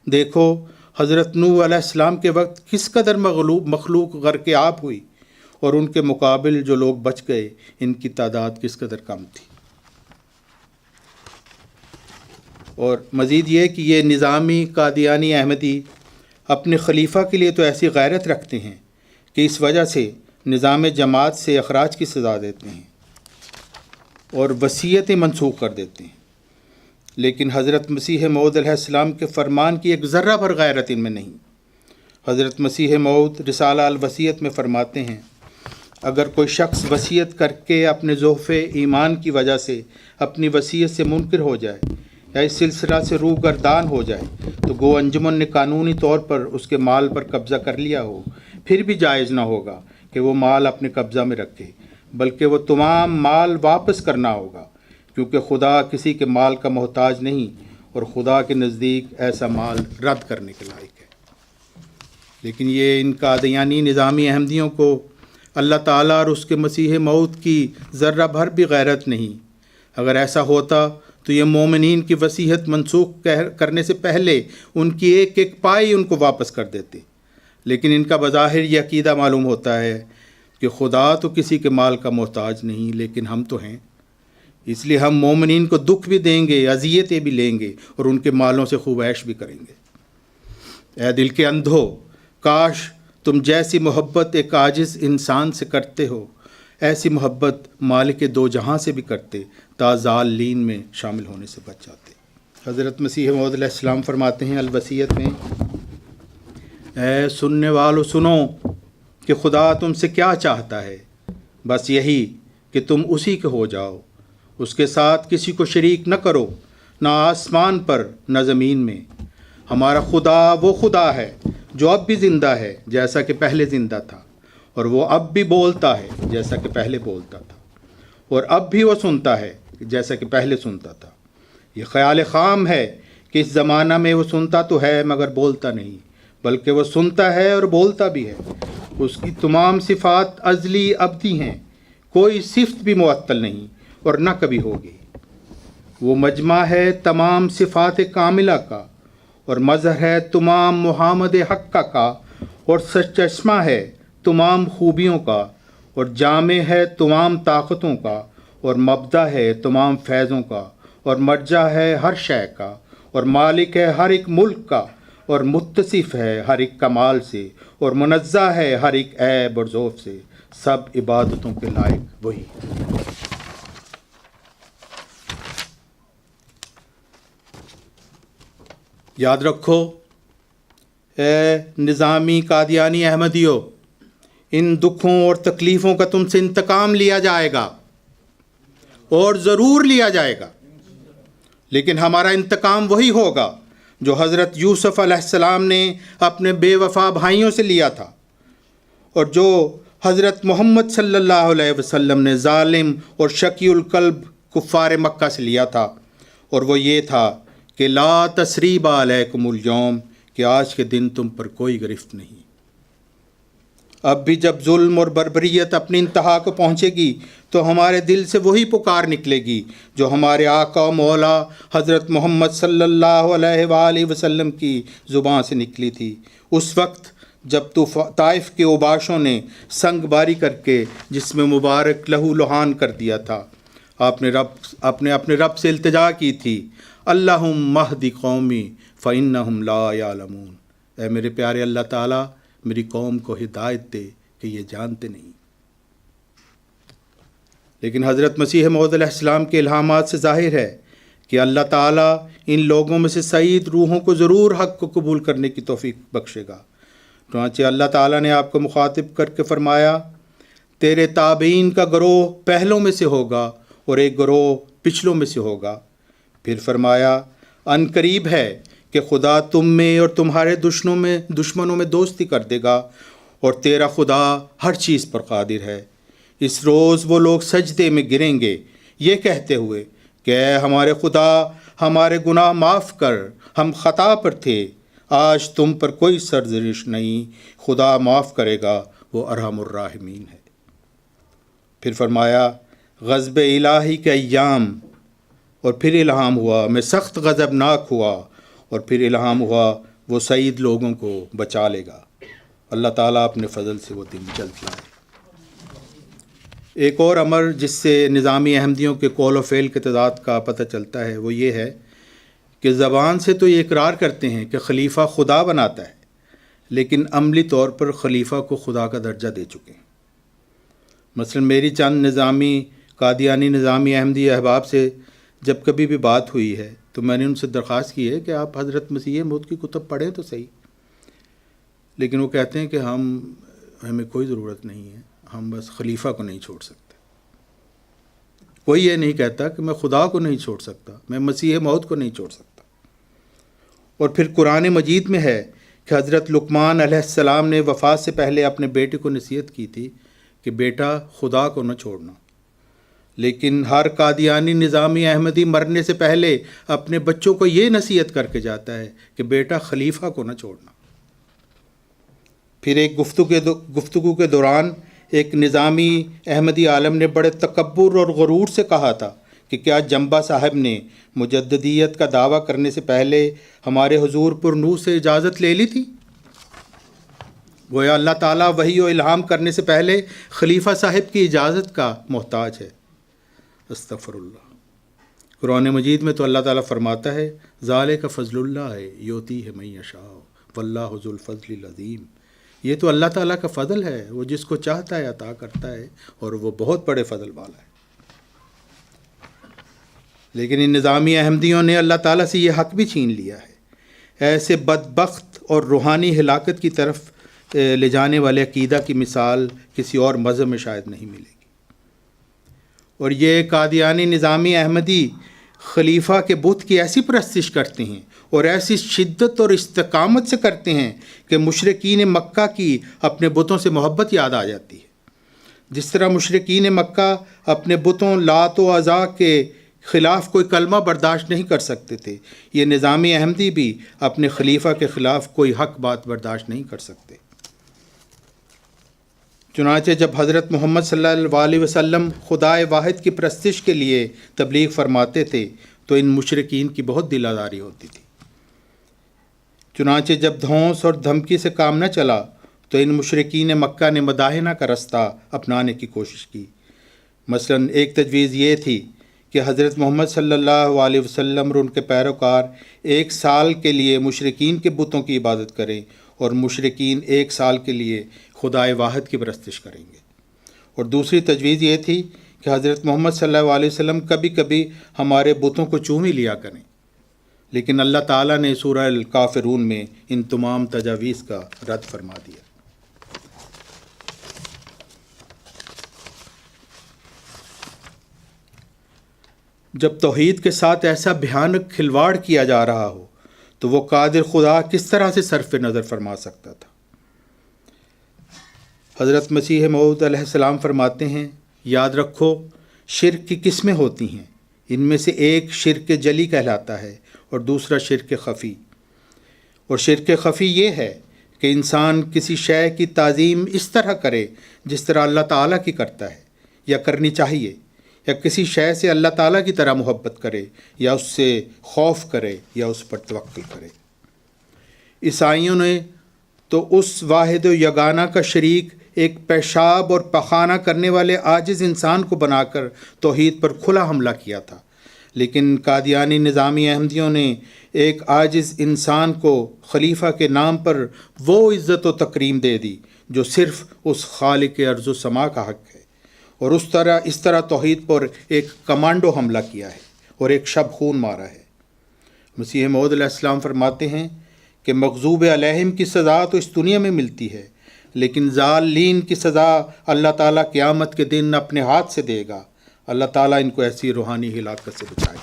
دیکھو حضرت نوح علیہ السلام کے وقت کس قدر مخلوق غرق آب ہوئی، اور ان کے مقابل جو لوگ بچ گئے ان کی تعداد کس قدر کم تھی۔ اور مزید یہ کہ یہ نظامی قادیانی احمدی اپنے خلیفہ کے لیے تو ایسی غیرت رکھتے ہیں کہ اس وجہ سے نظام جماعت سے اخراج کی سزا دیتے ہیں۔ اور وصیتیں منسوخ کر دیتے ہیں، لیکن حضرت مسیح موعود علیہ السلام کے فرمان کی ایک ذرہ بھر غیرت ان میں نہیں۔ حضرت مسیح موعود رسالہ الوصیت میں فرماتے ہیں، اگر کوئی شخص وصیت کر کے اپنے ضعف ایمان کی وجہ سے اپنی وصیت سے منکر ہو جائے یا اس سلسلہ سے روگردان ہو جائے تو گو انجمن نے قانونی طور پر اس کے مال پر قبضہ کر لیا ہو، پھر بھی جائز نہ ہوگا کہ وہ مال اپنے قبضہ میں رکھے، بلکہ وہ تمام مال واپس کرنا ہوگا، کیونکہ خدا کسی کے مال کا محتاج نہیں اور خدا کے نزدیک ایسا مال رد کرنے کے لائق ہے۔ لیکن یہ ان قادیانی نظامی احمدیوں کو اللہ تعالیٰ اور اس کے مسیح موعود کی ذرہ بھر بھی غیرت نہیں۔ اگر ایسا ہوتا تو یہ مومنین کی وصیت منسوخ کرنے سے پہلے ان کی ایک ایک پائی ان کو واپس کر دیتے، لیکن ان کا بظاہر یہ عقیدہ معلوم ہوتا ہے کہ خدا تو کسی کے مال کا محتاج نہیں، لیکن ہم تو ہیں، اس لیے ہم مومنین کو دکھ بھی دیں گے، اذیتیں بھی لیں گے اور ان کے مالوں سے خوب عیش بھی کریں گے۔ اے دل کے اندھو، کاش تم جیسی محبت ایک عاجز انسان سے کرتے ہو، ایسی محبت مالک دو جہاں سے بھی کرتے تا ضالین میں شامل ہونے سے بچ جاتے۔ حضرت مسیح موعود علیہ السلام فرماتے ہیں الوصیت میں، اے سننے والو سنو کہ خدا تم سے کیا چاہتا ہے، بس یہی کہ تم اسی کے ہو جاؤ، اس کے ساتھ کسی کو شریک نہ کرو، نہ آسمان پر نہ زمین میں۔ ہمارا خدا وہ خدا ہے جو اب بھی زندہ ہے جیسا کہ پہلے زندہ تھا، اور وہ اب بھی بولتا ہے جیسا کہ پہلے بولتا تھا، اور اب بھی وہ سنتا ہے جیسا کہ پہلے سنتا تھا۔ یہ خیال خام ہے کہ اس زمانہ میں وہ سنتا تو ہے مگر بولتا نہیں، بلکہ وہ سنتا ہے اور بولتا بھی ہے۔ اس کی تمام صفات ازلی ابدی ہیں، کوئی صفت بھی معطل نہیں اور نہ کبھی ہوگی۔ وہ مجمع ہے تمام صفات کاملہ کا، اور مظہر ہے تمام محمد حق کا، اور سرچشمہ ہے تمام خوبیوں کا، اور جامع ہے تمام طاقتوں کا، اور مبدا ہے تمام فیضوں کا، اور مرجع ہے ہر شے کا، اور مالک ہے ہر ایک ملک کا، اور متصف ہے ہر ایک کمال سے، اور منزہ ہے ہر ایک عیب اور ذوف سے۔ سب عبادتوں کے لائق وہی ہے۔ یاد رکھو اے نظامی قادیانی احمدیوں، ان دکھوں اور تکلیفوں کا تم سے انتقام لیا جائے گا اور ضرور لیا جائے گا، لیکن ہمارا انتقام وہی ہوگا جو حضرت یوسف علیہ السلام نے اپنے بے وفا بھائیوں سے لیا تھا، اور جو حضرت محمد صلی اللہ علیہ وسلم نے ظالم اور شقی القلب کفار مکہ سے لیا تھا، اور وہ یہ تھا کہ لا تثریب علیکم اليوم، کہ آج کے دن تم پر کوئی گرفت نہیں۔ اب بھی جب ظلم اور بربریت اپنی انتہا کو پہنچے گی تو ہمارے دل سے وہی پکار نکلے گی جو ہمارے آقا و مولا حضرت محمد صلی اللہ علیہ وآلہ وسلم کی زبان سے نکلی تھی، اس وقت جب طائف کے اوباشوں نے سنگ باری کر کے جس میں مبارک لہو لہان کر دیا تھا، آپ نے اپنے رب سے التجا کی تھی، اللہم اہد قومی فإنہم لا یعلمون، اے میرے پیارے اللہ تعالیٰ میری قوم کو ہدایت دے کہ یہ جانتے نہیں۔ لیکن حضرت مسیح موعود علیہ السلام کے الہامات سے ظاہر ہے کہ اللہ تعالیٰ ان لوگوں میں سے سعید روحوں کو ضرور حق کو قبول کرنے کی توفیق بخشے گا۔ چنانچہ اللہ تعالیٰ نے آپ کو مخاطب کر کے فرمایا، تیرے تابعین کا گروہ پہلوں میں سے ہوگا اور ایک گروہ پچھلوں میں سے ہوگا۔ پھر فرمایا، ان قریب ہے کہ خدا تم میں اور تمہارے دشمنوں میں دوستی کر دے گا، اور تیرا خدا ہر چیز پر قادر ہے۔ اس روز وہ لوگ سجدے میں گریں گے یہ کہتے ہوئے کہ اے ہمارے خدا، ہمارے گناہ معاف کر، ہم خطا پر تھے، آج تم پر کوئی سرزنش نہیں، خدا معاف کرے گا، وہ ارحم الراحمین ہے۔ پھر فرمایا، غضب الہی کے ایام، اور پھر الہام ہوا، میں سخت غضبناک ہوا، اور پھر الہام ہوا وہ سعید لوگوں کو بچا لے گا۔ اللہ تعالیٰ اپنے فضل سے وہ دن جلد لائے۔ ایک اور امر جس سے نظامی احمدیوں کے قول و فعل کے تضاد کا پتہ چلتا ہے وہ یہ ہے کہ زبان سے تو یہ اقرار کرتے ہیں کہ خلیفہ خدا بناتا ہے، لیکن عملی طور پر خلیفہ کو خدا کا درجہ دے چکے ہیں۔ مثلا میری چند نظامی قادیانی نظامی احمدی احباب سے جب کبھی بھی بات ہوئی ہے تو میں نے ان سے درخواست کی ہے کہ آپ حضرت مسیح موعود کی کتب پڑھیں تو صحیح، لیکن وہ کہتے ہیں کہ ہمیں کوئی ضرورت نہیں ہے، ہم بس خلیفہ کو نہیں چھوڑ سکتے۔ کوئی یہ نہیں کہتا کہ میں خدا کو نہیں چھوڑ سکتا، میں مسیح موعود کو نہیں چھوڑ سکتا۔ اور پھر قرآن مجید میں ہے کہ حضرت لقمان علیہ السلام نے وفات سے پہلے اپنے بیٹے کو نصیحت کی تھی کہ بیٹا خدا کو نہ چھوڑنا، لیکن ہر قادیانی نظامی احمدی مرنے سے پہلے اپنے بچوں کو یہ نصیحت کر کے جاتا ہے کہ بیٹا خلیفہ کو نہ چھوڑنا۔ پھر ایک گفتگو کے دوران ایک نظامی احمدی عالم نے بڑے تکبر اور غرور سے کہا تھا کہ کیا جنبہ صاحب نے مجددیت کا دعویٰ کرنے سے پہلے ہمارے حضور پر نور سے اجازت لے لی تھی؟ گویا اللہ تعالیٰ وحی و الہام کرنے سے پہلے خلیفہ صاحب کی اجازت کا محتاج ہے۔ استغفر اللہ۔ قرآن مجید میں تو اللہ تعالیٰ فرماتا ہے ذالک فضل اللہ ہے یؤتیہ من یشاء واللہ ذو الفضل العظیم، یہ تو اللہ تعالیٰ کا فضل ہے، وہ جس کو چاہتا ہے عطا کرتا ہے اور وہ بہت بڑے فضل والا ہے۔ لیکن ان نظامی احمدیوں نے اللہ تعالیٰ سے یہ حق بھی چھین لیا ہے۔ ایسے بدبخت اور روحانی ہلاکت کی طرف لے جانے والے عقیدہ کی مثال کسی اور مذہب میں شاید نہیں ملے گی۔ اور یہ قادیانی نظامی احمدی خلیفہ کے بت کی ایسی پرستش کرتے ہیں اور ایسی شدت اور استقامت سے کرتے ہیں کہ مشرکین مکہ کی اپنے بتوں سے محبت یاد آ جاتی ہے۔ جس طرح مشرکین مکہ اپنے بتوں لات و عزا کے خلاف کوئی کلمہ برداشت نہیں کر سکتے تھے، یہ نظامی احمدی بھی اپنے خلیفہ کے خلاف کوئی حق بات برداشت نہیں کر سکتے۔ چنانچہ جب حضرت محمد صلی اللہ علیہ وسلم خدائے واحد کی پرستش کے لیے تبلیغ فرماتے تھے تو ان مشرکین کی بہت دل آزاری ہوتی تھی۔ چنانچہ جب دھونس اور دھمکی سے کام نہ چلا تو ان مشرکین مکہ نے مداحنہ کا رستہ اپنانے کی کوشش کی۔ مثلا ایک تجویز یہ تھی کہ حضرت محمد صلی اللہ علیہ وسلم اور ان کے پیروکار 1 سال کے لیے مشرکین کے بتوں کی عبادت کریں اور مشرکین 1 سال کے لیے خدائے واحد کی پرستش کریں گے۔ اور دوسری تجویز یہ تھی کہ حضرت محمد صلی اللہ علیہ وسلم کبھی کبھی ہمارے بتوں کو چوم ہی لیا کریں، لیکن اللہ تعالیٰ نے سورہ الکافرون میں ان تمام تجاویز کا رد فرما دیا۔ جب توحید کے ساتھ ایسا بھیانک کھلواڑ کیا جا رہا ہو تو وہ قادر خدا کس طرح سے صرف نظر فرما سکتا تھا؟ حضرت مسیح موعود علیہ السلام فرماتے ہیں یاد رکھو شرک کی قسمیں ہوتی ہیں، ان میں سے ایک شرک جلی کہلاتا ہے اور دوسرا شرک خفی۔ اور شرک خفی یہ ہے کہ انسان کسی شے کی تعظیم اس طرح کرے جس طرح اللہ تعالیٰ کی کرتا ہے یا کرنی چاہیے، یا کسی شے سے اللہ تعالیٰ کی طرح محبت کرے یا اس سے خوف کرے یا اس پر توکل کرے۔ عیسائیوں نے تو اس واحد و یگانہ کا شریک ایک پیشاب اور پخانہ کرنے والے عاجز انسان کو بنا کر توحید پر کھلا حملہ کیا تھا، لیکن قادیانی نظامی احمدیوں نے ایک عاجز انسان کو خلیفہ کے نام پر وہ عزت و تکریم دے دی جو صرف اس خالق ارض و سما کا حق ہے، اور اس طرح توحید پر ایک کمانڈو حملہ کیا ہے اور ایک شب خون مارا ہے۔ مسیح موعود علیہ السلام فرماتے ہیں کہ مغضوب علیہم کی سزا تو اس دنیا میں ملتی ہے، لیکن ظالمین کی سزا اللہ تعالیٰ قیامت کے دن اپنے ہاتھ سے دے گا۔ اللہ تعالیٰ ان کو ایسی روحانی ہلاکت سے بچائے،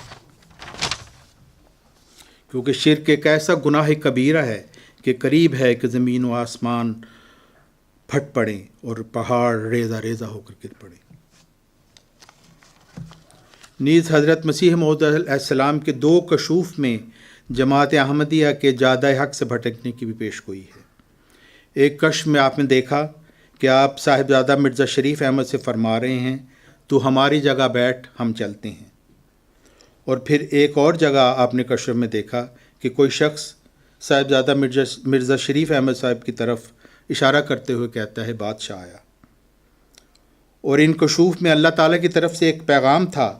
کیونکہ شرک ایک ایسا گناہ کبیرہ ہے کہ قریب ہے کہ زمین و آسمان پھٹ پڑیں اور پہاڑ ریزہ ریزہ ہو کر گر پڑیں۔ نیز حضرت مسیح موعود علیہ السلام کے 2 کشوف میں جماعت احمدیہ کے جادہ حق سے بھٹکنے کی بھی پیش گوئی ہے۔ ایک کشف میں آپ نے دیکھا کہ آپ صاحبزادہ مرزا شریف احمد سے فرما رہے ہیں تو ہماری جگہ بیٹھ ہم چلتے ہیں، اور پھر ایک اور جگہ آپ نے کشف میں دیکھا کہ کوئی شخص صاحبزادہ مرزا شریف احمد صاحب کی طرف اشارہ کرتے ہوئے کہتا ہے بادشاہ آیا۔ اور ان کشوف میں اللہ تعالیٰ کی طرف سے ایک پیغام تھا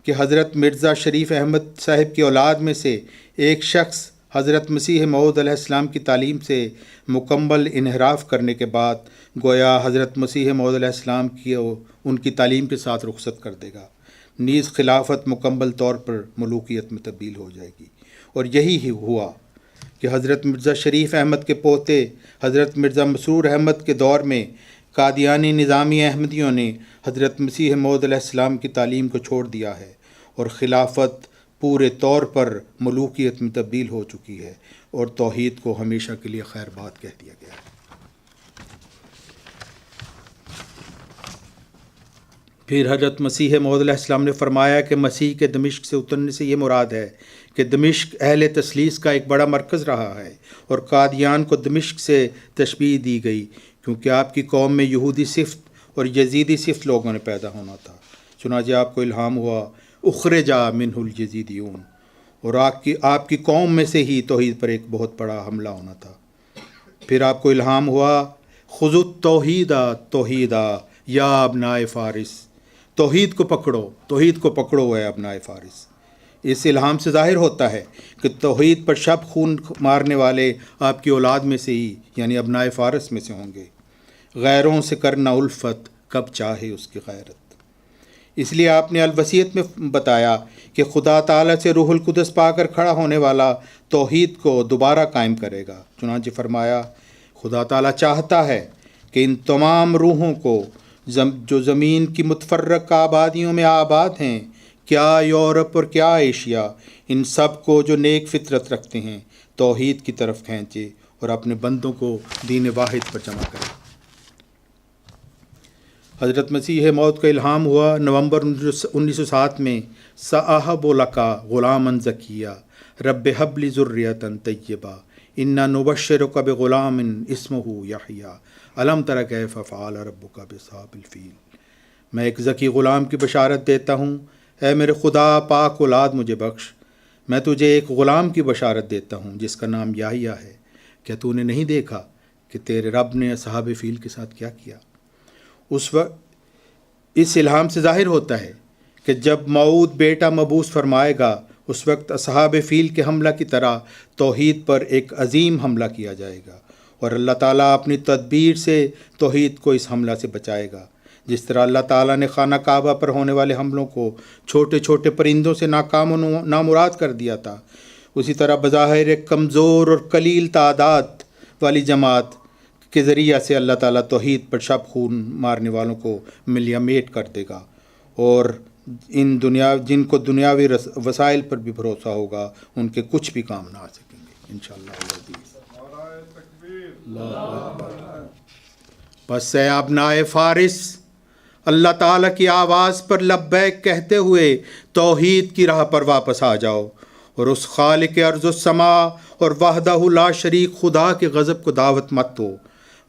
کہ حضرت مرزا شریف احمد صاحب کی اولاد میں سے ایک شخص حضرت مسیح موعود علیہ السلام کی تعلیم سے مکمل انحراف کرنے کے بعد گویا حضرت مسیح موعود علیہ السلام کی ان کی تعلیم کے ساتھ رخصت کر دے گا، نیز خلافت مکمل طور پر ملوکیت میں تبدیل ہو جائے گی۔ اور یہی ہوا کہ حضرت مرزا شریف احمد کے پوتے حضرت مرزا مسرور احمد کے دور میں قادیانی نظامی احمدیوں نے حضرت مسیح موعود علیہ السلام کی تعلیم کو چھوڑ دیا ہے اور خلافت پورے طور پر ملوکیت میں تبدیل ہو چکی ہے اور توحید کو ہمیشہ کے لیے خیر بات کہہ دیا گیا ہے۔ پھر حضرت مسیح موعود علیہ السلام نے فرمایا کہ مسیح کے دمشق سے اترنے سے یہ مراد ہے کہ دمشق اہل تثلیث کا ایک بڑا مرکز رہا ہے اور قادیان کو دمشق سے تشبیہ دی گئی کیونکہ آپ کی قوم میں یہودی صفت اور یزیدی صفت لوگوں نے پیدا ہونا تھا، چنانچہ آپ کو الہام ہوا اخرجا منہ الیزیدیون، اور آپ کی قوم میں سے ہی توحید پر ایک بہت بڑا حملہ ہونا تھا۔ پھر آپ کو الہام ہوا خذوا التوحید یا ابنائے فارس، توحید کو پکڑو اے ابنائے فارس۔ اس الہام سے ظاہر ہوتا ہے کہ توحید پر شب خون مارنے والے آپ کی اولاد میں سے ہی یعنی ابنائے فارس میں سے ہوں گے۔ غیروں سے کرنا الفت کب چاہے اس کی غیرت، اس لیے آپ نے الوصیت میں بتایا کہ خدا تعالیٰ سے روح القدس پا کر کھڑا ہونے والا توحید کو دوبارہ قائم کرے گا۔ چنانچہ فرمایا خدا تعالیٰ چاہتا ہے کہ ان تمام روحوں کو جو زمین کی متفرق آبادیوں میں آباد ہیں، کیا یورپ اور کیا ایشیا، ان سب کو جو نیک فطرت رکھتے ہیں توحید کی طرف کھینچے اور اپنے بندوں کو دین واحد پر جمع کرے۔ حضرت مسیح موعود کا الہام ہوا نومبر 1907 میں سأہب لک غلاما زکیا رب ہب لی ذریۃ طیبہ انا نبشرک بغلام اسمہ یحییٰ الم تر کیف فعل ربک باصحاب الفیل۔ میں ایک ذکی غلام کی بشارت دیتا ہوں، اے میرے خدا پاک اولاد مجھے بخش، میں تجھے ایک غلام کی بشارت دیتا ہوں جس کا نام یحییٰ ہے۔ کیا تو نے نہیں دیکھا کہ تیرے رب نے اصحاب فیل کے ساتھ کیا کیا؟ اس وقت اس الہام سے ظاہر ہوتا ہے کہ جب موعود بیٹا مبعوث فرمائے گا اس وقت اصحاب فیل کے حملہ کی طرح توحید پر ایک عظیم حملہ کیا جائے گا اور اللہ تعالیٰ اپنی تدبیر سے توحید کو اس حملہ سے بچائے گا۔ جس طرح اللہ تعالیٰ نے خانہ کعبہ پر ہونے والے حملوں کو چھوٹے چھوٹے پرندوں سے ناکام و نامراد کر دیا تھا، اسی طرح بظاہر ایک کمزور اور قلیل تعداد والی جماعت کے ذریعہ سے اللہ تعالیٰ توحید پر شب خون مارنے والوں کو ملیا میٹ کر دے گا، اور جن کو دنیاوی وسائل پر بھی بھروسہ ہوگا ان کے کچھ بھی کام نہ آ سکیں گے انشاءاللہ۔ بس اے ابنائے فارس، اللہ تعالیٰ کی آواز پر لبیک کہتے ہوئے توحید کی راہ پر واپس آ جاؤ اور اس خالق ارض و سما اور وحدہ لا شریک خدا کے غضب کو دعوت مت دو،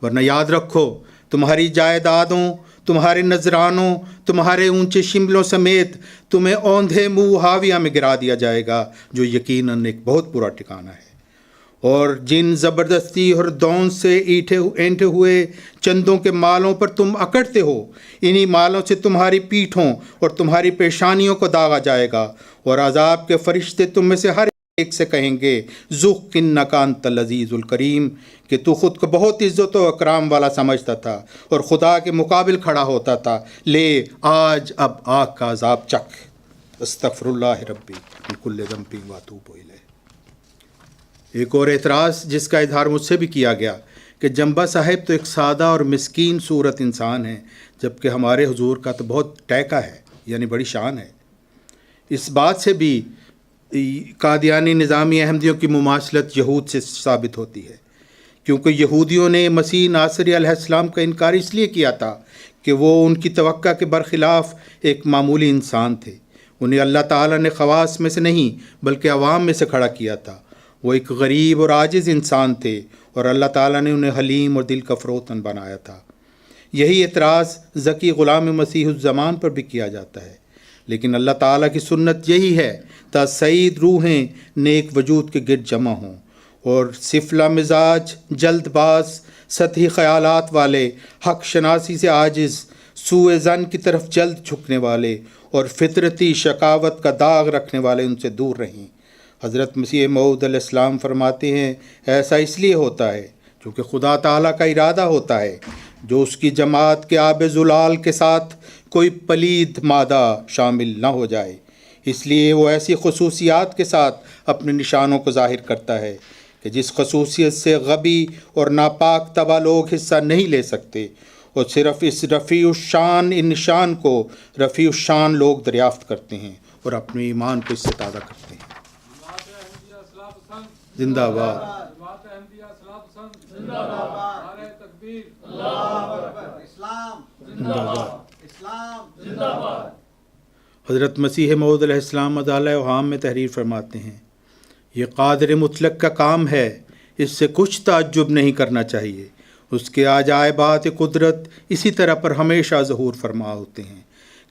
ورنہ یاد رکھو تمہاری جائیدادوں، تمہارے نذرانوں، تمہارے اونچے شملوں سمیت تمہیں اوندھے منہ ہاویہ میں گرا دیا جائے گا جو یقیناً ایک بہت برا ٹھکانہ ہے۔ اور جن زبردستی اور دون سے اینٹے ہوئے چندوں کے مالوں پر تم اکڑتے ہو، انہی مالوں سے تمہاری پیٹھوں اور تمہاری پیشانیوں کو داغا جائے گا، اور عذاب کے فرشتے تم میں سے ہر ایک سے کہیں گے ذُقْ اِنَّکَ أَنْتَ الْعَزِیزُ الْکریم، کہ تو خود کو بہت عزت و اکرام والا سمجھتا تھا اور خدا کے مقابل کھڑا ہوتا تھا، لے آج اب آگ کا عذاب چکھ۔ استغفر اللہ ربی من کل ذنب واتوب الیہ۔ ایک اور اعتراض جس کا اظہار مجھ سے بھی کیا گیا کہ جنبہ صاحب تو ایک سادہ اور مسکین صورت انسان ہے، جبکہ ہمارے حضور کا تو بہت ٹیکا ہے، یعنی بڑی شان ہے۔ اس بات سے بھی قادیانی نظامی احمدیوں کی مماثلت یہود سے ثابت ہوتی ہے، کیونکہ یہودیوں نے مسیح ناصری علیہ السلام کا انکار اس لیے کیا تھا کہ وہ ان کی توقع کے برخلاف ایک معمولی انسان تھے، انہیں اللہ تعالیٰ نے خواص میں سے نہیں بلکہ عوام میں سے کھڑا کیا تھا۔ وہ ایک غریب اور عاجز انسان تھے اور اللہ تعالیٰ نے انہیں حلیم اور دل کا فروتن بنایا تھا۔ یہی اعتراض ذکی غلام مسیح الزمان پر بھی کیا جاتا ہے، لیکن اللہ تعالیٰ کی سنت یہی ہے تا سعید روحیں نیک وجود کے گرد جمع ہوں، اور سفلہ مزاج، جلد باز، سطحی خیالات والے، حق شناسی سے عاجز، سوء ظن کی طرف جلد جھکنے والے اور فطرتی شقاوت کا داغ رکھنے والے ان سے دور رہیں۔ حضرت مسیح موعود علیہ السلام فرماتے ہیں ایسا اس لیے ہوتا ہے کیونکہ خدا تعالیٰ کا ارادہ ہوتا ہے جو اس کی جماعت کے آب زلال کے ساتھ کوئی پلید مادہ شامل نہ ہو جائے، اس لیے وہ ایسی خصوصیات کے ساتھ اپنے نشانوں کو ظاہر کرتا ہے کہ جس خصوصیت سے غبی اور ناپاک طبع لوگ حصہ نہیں لے سکتے، اور صرف اس رفیع الشان ان نشان کو رفیع الشان لوگ دریافت کرتے ہیں اور اپنے ایمان کو اس سے تازہ کرتے ہیں۔ زندہ باد۔ حضرت مسیح موعود علیہ السلام مدالہ اوہام میں تحریر فرماتے ہیں یہ قادر مطلق کا کام ہے، اس سے کچھ تعجب نہیں کرنا چاہیے، اس کے عجائبات قدرت اسی طرح پر ہمیشہ ظہور فرما ہوتے ہیں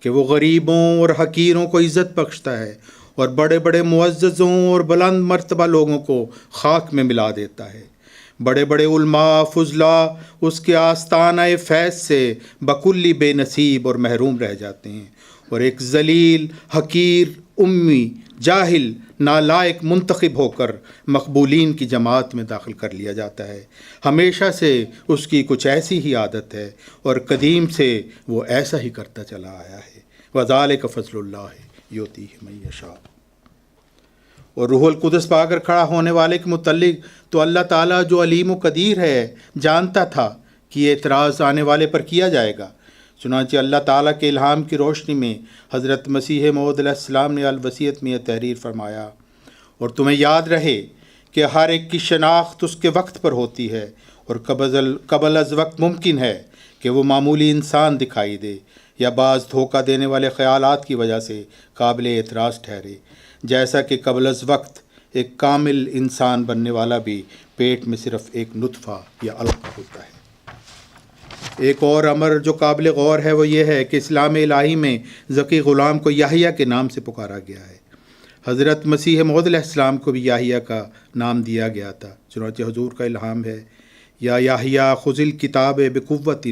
کہ وہ غریبوں اور حقیروں کو عزت بخشتا ہے اور بڑے بڑے معززوں اور بلند مرتبہ لوگوں کو خاک میں ملا دیتا ہے۔ بڑے بڑے علماء فضلاء اس کے آستانہ فیض سے بکلی بے نصیب اور محروم رہ جاتے ہیں، اور ایک ذلیل حقیر امی جاہل نالائق منتخب ہو کر مقبولین کی جماعت میں داخل کر لیا جاتا ہے۔ ہمیشہ سے اس کی کچھ ایسی ہی عادت ہے اور قدیم سے وہ ایسا ہی کرتا چلا آیا ہے۔ وَذَلِكَ فَضْلُ اللَّهِ يُؤْتِيهِ مَن يَشَاءُ۔ اور روح القدس پا کر کھڑا ہونے والے کے متعلق تو اللہ تعالیٰ جو علیم و قدیر ہے جانتا تھا کہ یہ اعتراض آنے والے پر کیا جائے گا، چنانچہ اللہ تعالیٰ کے الہام کی روشنی میں حضرت مسیح موعود علیہ السلام نے الوصیت میں یہ تحریر فرمایا، اور تمہیں یاد رہے کہ ہر ایک کی شناخت اس کے وقت پر ہوتی ہے، اور قبل از وقت ممکن ہے کہ وہ معمولی انسان دکھائی دے یا بعض دھوکہ دینے والے خیالات کی وجہ سے قابل اعتراض ٹھہرے، جیسا کہ قبل از وقت ایک کامل انسان بننے والا بھی پیٹ میں صرف ایک نطفہ یا علقہ ہوتا ہے۔ ایک اور امر جو قابل غور ہے وہ یہ ہے کہ اسلام الہی میں ذکی غلام کو یحییٰ کے نام سے پکارا گیا ہے۔ حضرت مسیح موعود علیہ السلام کو بھی یحییٰ کا نام دیا گیا تھا، چنانچہ حضور کا الہام ہے یا یحییٰ خذ الکتاب بقوۃ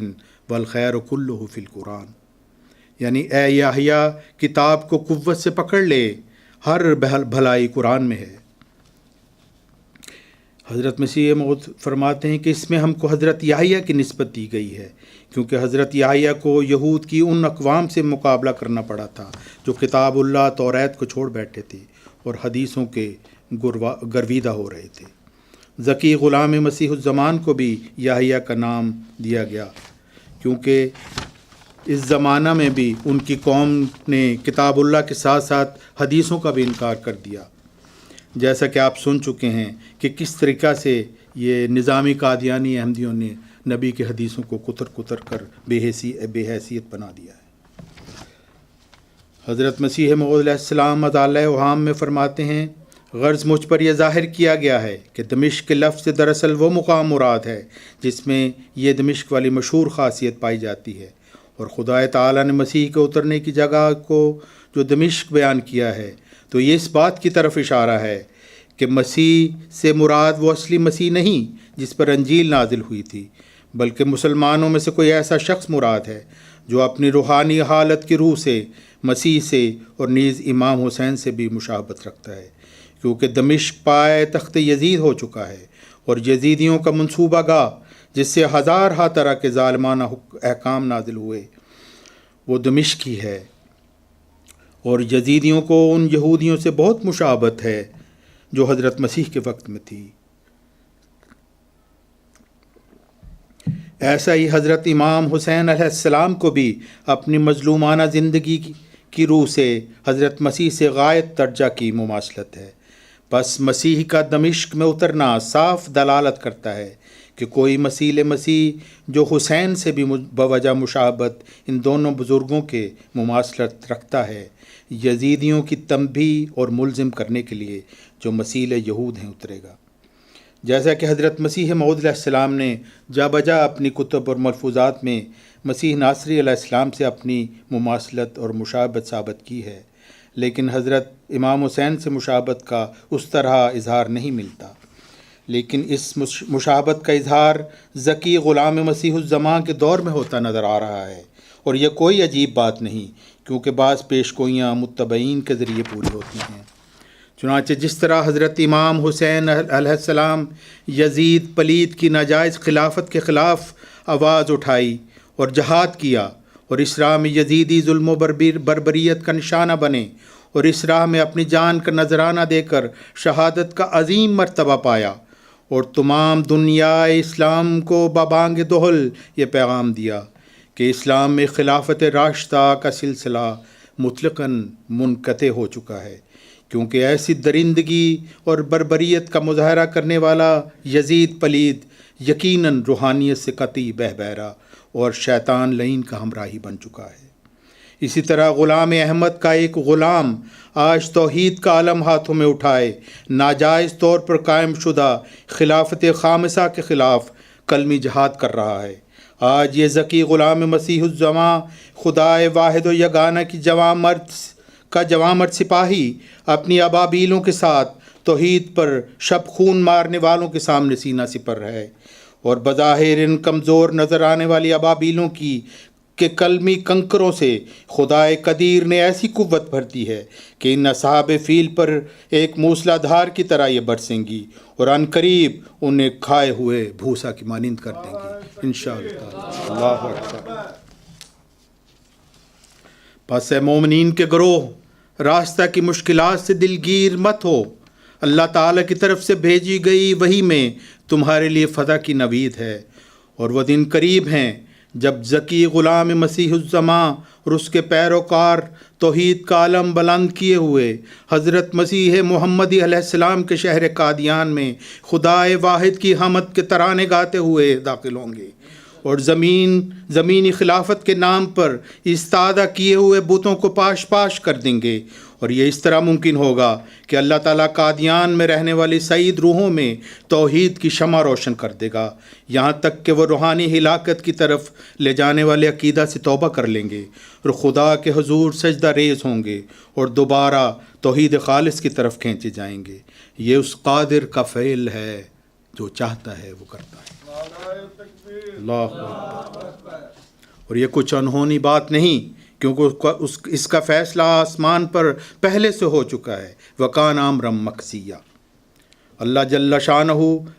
والخیر کلہ فی القرآن، یعنی اے یحییٰ کتاب کو قوت سے پکڑ لے، ہر بھلائی قرآن میں ہے۔ حضرت مسیح موعود فرماتے ہیں کہ اس میں ہم کو حضرت یحییٰ کی نسبت دی گئی ہے کیونکہ حضرت یحییٰ کو یہود کی ان اقوام سے مقابلہ کرنا پڑا تھا جو کتاب اللہ توریت کو چھوڑ بیٹھے تھے اور حدیثوں کے گرویدہ ہو رہے تھے۔ ذکی غلام مسیح الزمان کو بھی یحییٰ کا نام دیا گیا کیونکہ اس زمانہ میں بھی ان کی قوم نے کتاب اللہ کے ساتھ ساتھ حدیثوں کا بھی انکار کر دیا، جیسا کہ آپ سن چکے ہیں کہ کس طریقہ سے یہ نظامی قادیانی احمدیوں نے نبی کے حدیثوں کو کتر کتر کر بے حیثیت بنا دیا ہے۔ حضرت مسیح موعود علیہ السلام مدالہ اوہام میں فرماتے ہیں غرض مجھ پر یہ ظاہر کیا گیا ہے کہ دمشق کے لفظ سے دراصل وہ مقام مراد ہے جس میں یہ دمشق والی مشہور خاصیت پائی جاتی ہے، اور خدا تعالیٰ نے مسیح کے اترنے کی جگہ کو جو دمشق بیان کیا ہے تو یہ اس بات کی طرف اشارہ ہے کہ مسیح سے مراد وہ اصلی مسیح نہیں جس پر انجیل نازل ہوئی تھی، بلکہ مسلمانوں میں سے کوئی ایسا شخص مراد ہے جو اپنی روحانی حالت کی روح سے مسیح سے اور نیز امام حسین سے بھی مشابہت رکھتا ہے، کیونکہ دمشق پائے تخت یزید ہو چکا ہے اور یزیدیوں کا منصوبہ گاہ جس سے ہزارہ طرح کے ظالمانہ احکام نازل ہوئے وہ دمشق ہی ہے، اور یزیدیوں کو ان یہودیوں سے بہت مشابہت ہے جو حضرت مسیح کے وقت میں تھی۔ ایسا ہی حضرت امام حسین علیہ السلام کو بھی اپنی مظلومانہ زندگی کی روح سے حضرت مسیح سے غایت درجہ کی مماثلت ہے، بس مسیح کا دمشق میں اترنا صاف دلالت کرتا ہے کہ کوئی مسیح جو حسین سے بھی بوجہ مشابہت ان دونوں بزرگوں کے مماثلت رکھتا ہے، یزیدیوں کی تنبیہ اور ملزم کرنے کے لیے جو مسیل یہود ہیں اترے گا، جیسا کہ حضرت مسیح موعود علیہ السلام نے جا بجا اپنی کتب اور ملفوظات میں مسیح ناصری علیہ السلام سے اپنی مماثلت اور مشابہت ثابت کی ہے، لیکن حضرت امام حسین سے مشابہت کا اس طرح اظہار نہیں ملتا، لیکن اس مشابہت کا اظہار ذکی غلام مسیح الزمان کے دور میں ہوتا نظر آ رہا ہے، اور یہ کوئی عجیب بات نہیں کیونکہ بعض پیش گوئیاں متبعین کے ذریعے پوری ہوتی ہیں۔ چنانچہ جس طرح حضرت امام حسین علیہ السلام یزید پلید کی ناجائز خلافت کے خلاف آواز اٹھائی اور جہاد کیا اور اس راہ میں یزیدی ظلم و بربریت کا نشانہ بنے اور اس راہ میں اپنی جان کا نذرانہ دے کر شہادت کا عظیم مرتبہ پایا اور تمام دنیا اسلام کو بابانگ دہل یہ پیغام دیا کہ اسلام میں خلافت راشدہ کا سلسلہ مطلقاً منقطع ہو چکا ہے، کیونکہ ایسی درندگی اور بربریت کا مظاہرہ کرنے والا یزید پلید یقیناً روحانیت سے قطعی بہرا اور شیطان لعین کا ہمراہی بن چکا ہے۔ اسی طرح غلام احمد کا ایک غلام آج توحید کا علم ہاتھوں میں اٹھائے ناجائز طور پر قائم شدہ خلافت خامسہ کے خلاف کلمی جہاد کر رہا ہے۔ آج یہ ذکی غلام مسیح الزماں خدائے واحد و یگانہ کی جواں مرد سپاہی اپنی ابابیلوں کے ساتھ توحید پر شب خون مارنے والوں کے سامنے سینہ سپر ہے، اور بظاہر ان کمزور نظر آنے والی ابابیلوں کے کلمی کنکروں سے خدائے قدیر نے ایسی قوت بھر دی ہے کہ ان اصحاب فیل پر ایک موسلا دھار کی طرح یہ برسیں گی اور عن قریب انہیں کھائے ہوئے بھوسا کی مانند کر دیں گے انشاءاللہ۔ اللہ اکبر۔ پس اے مومنین کے گروہ، راستہ کی مشکلات سے دلگیر مت ہو، اللہ تعالیٰ کی طرف سے بھیجی گئی وحی میں تمہارے لیے فتح کی نوید ہے، اور وہ دن قریب ہیں جب ذکی غلام مسیح الزماں اور اس کے پیروکار توحید کا علم بلند کیے ہوئے حضرت مسیح محمدی علیہ السلام کے شہر قادیان میں خدائے واحد کی حمد کے ترانے گاتے ہوئے داخل ہوں گے، اور زمینی خلافت کے نام پر استادہ کیے ہوئے بتوں کو پاش پاش کر دیں گے، اور یہ اس طرح ممکن ہوگا کہ اللہ تعالیٰ قادیان میں رہنے والی سعید روحوں میں توحید کی شمع روشن کر دے گا، یہاں تک کہ وہ روحانی ہلاکت کی طرف لے جانے والے عقیدہ سے توبہ کر لیں گے اور خدا کے حضور سجدہ ریز ہوں گے اور دوبارہ توحید خالص کی طرف کھینچے جائیں گے۔ یہ اس قادر کا فعل ہے، جو چاہتا ہے وہ کرتا ہے۔ اللہ اکبر۔ اور یہ کچھ انہونی بات نہیں، کیونکہ اس کا فیصلہ آسمان پر پہلے سے ہو چکا ہے، وَكَانَ أَمْرًا مَقْضِيًّا۔ اللہ جل شانہ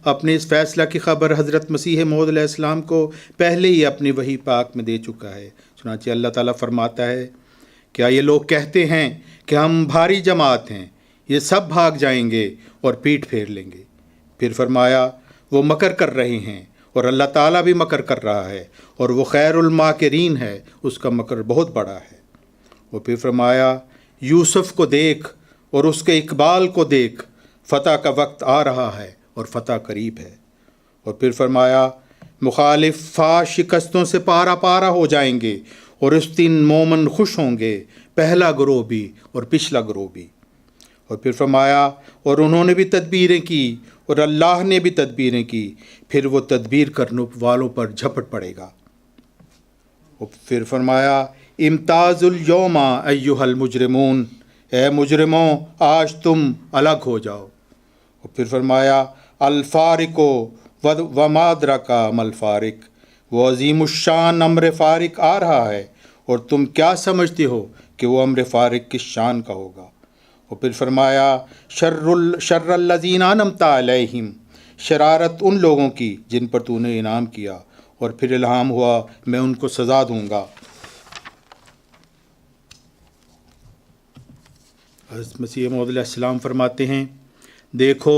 اپنے اس فیصلہ کی خبر حضرت مسیح موعود علیہ السلام کو پہلے ہی اپنی وحی پاک میں دے چکا ہے۔ چنانچہ اللہ تعالیٰ فرماتا ہے، کیا یہ لوگ کہتے ہیں کہ ہم بھاری جماعت ہیں، یہ سب بھاگ جائیں گے اور پیٹھ پھیر لیں گے؟ پھر فرمایا، وہ مکر کر رہے ہیں اور اللہ تعالیٰ بھی مکر کر رہا ہے، اور وہ خیر الماکرین ہے، اس کا مکر بہت بڑا ہے۔ اور پھر فرمایا، یوسف کو دیکھ اور اس کے اقبال کو دیکھ، فتح کا وقت آ رہا ہے اور فتح قریب ہے۔ اور پھر فرمایا، مخالف فاش شکستوں سے پارا پارا ہو جائیں گے، اور اس دن مومن خوش ہوں گے، پہلا گروہ بھی اور پچھلا گروہ بھی۔ اور پھر فرمایا، اور انہوں نے بھی تدبیریں کی اور اللہ نے بھی تدبیریں کی، پھر وہ تدبیر کرنے والوں پر جھپٹ پڑے گا۔ اور پھر فرمایا، امتاز الیوم ایھا المجرمون، اے مجرموں آج تم الگ ہو جاؤ۔ اور پھر فرمایا، الفارق وما ادراک ما الفارق، وہ عظیم الشان امر فارق آ رہا ہے، اور تم کیا سمجھتے ہو کہ وہ امر فارق کس شان کا ہوگا۔ اور پھر فرمایا، شر الذین انعمت علیہم، شرارت ان لوگوں کی جن پر تو نے انعام کیا، اور پھر الہام ہوا میں ان کو سزا دوں گا۔ حضرت مسیح موعود علیہ السلام فرماتے ہیں، دیکھو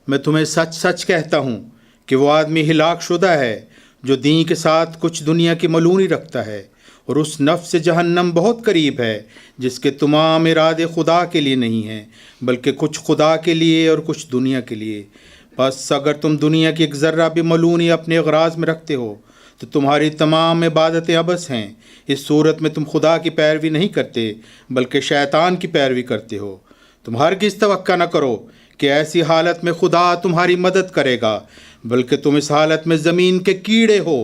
میں تمہیں سچ سچ کہتا ہوں کہ وہ آدمی ہلاک شدہ ہے جو دین کے ساتھ کچھ دنیا کی ملونی رکھتا ہے، اور اس نفس جہنم بہت قریب ہے جس کے تمام ارادے خدا کے لیے نہیں ہیں، بلکہ کچھ خدا کے لیے اور کچھ دنیا کے لیے۔ بس اگر تم دنیا کی ایک ذرہ بھی ملونی اپنے اغراض میں رکھتے ہو تو تمہاری تمام عبادتیں عبث ہیں۔ اس صورت میں تم خدا کی پیروی نہیں کرتے بلکہ شیطان کی پیروی کرتے ہو۔ تم ہرگز توقع نہ کرو کہ ایسی حالت میں خدا تمہاری مدد کرے گا، بلکہ تم اس حالت میں زمین کے کیڑے ہو،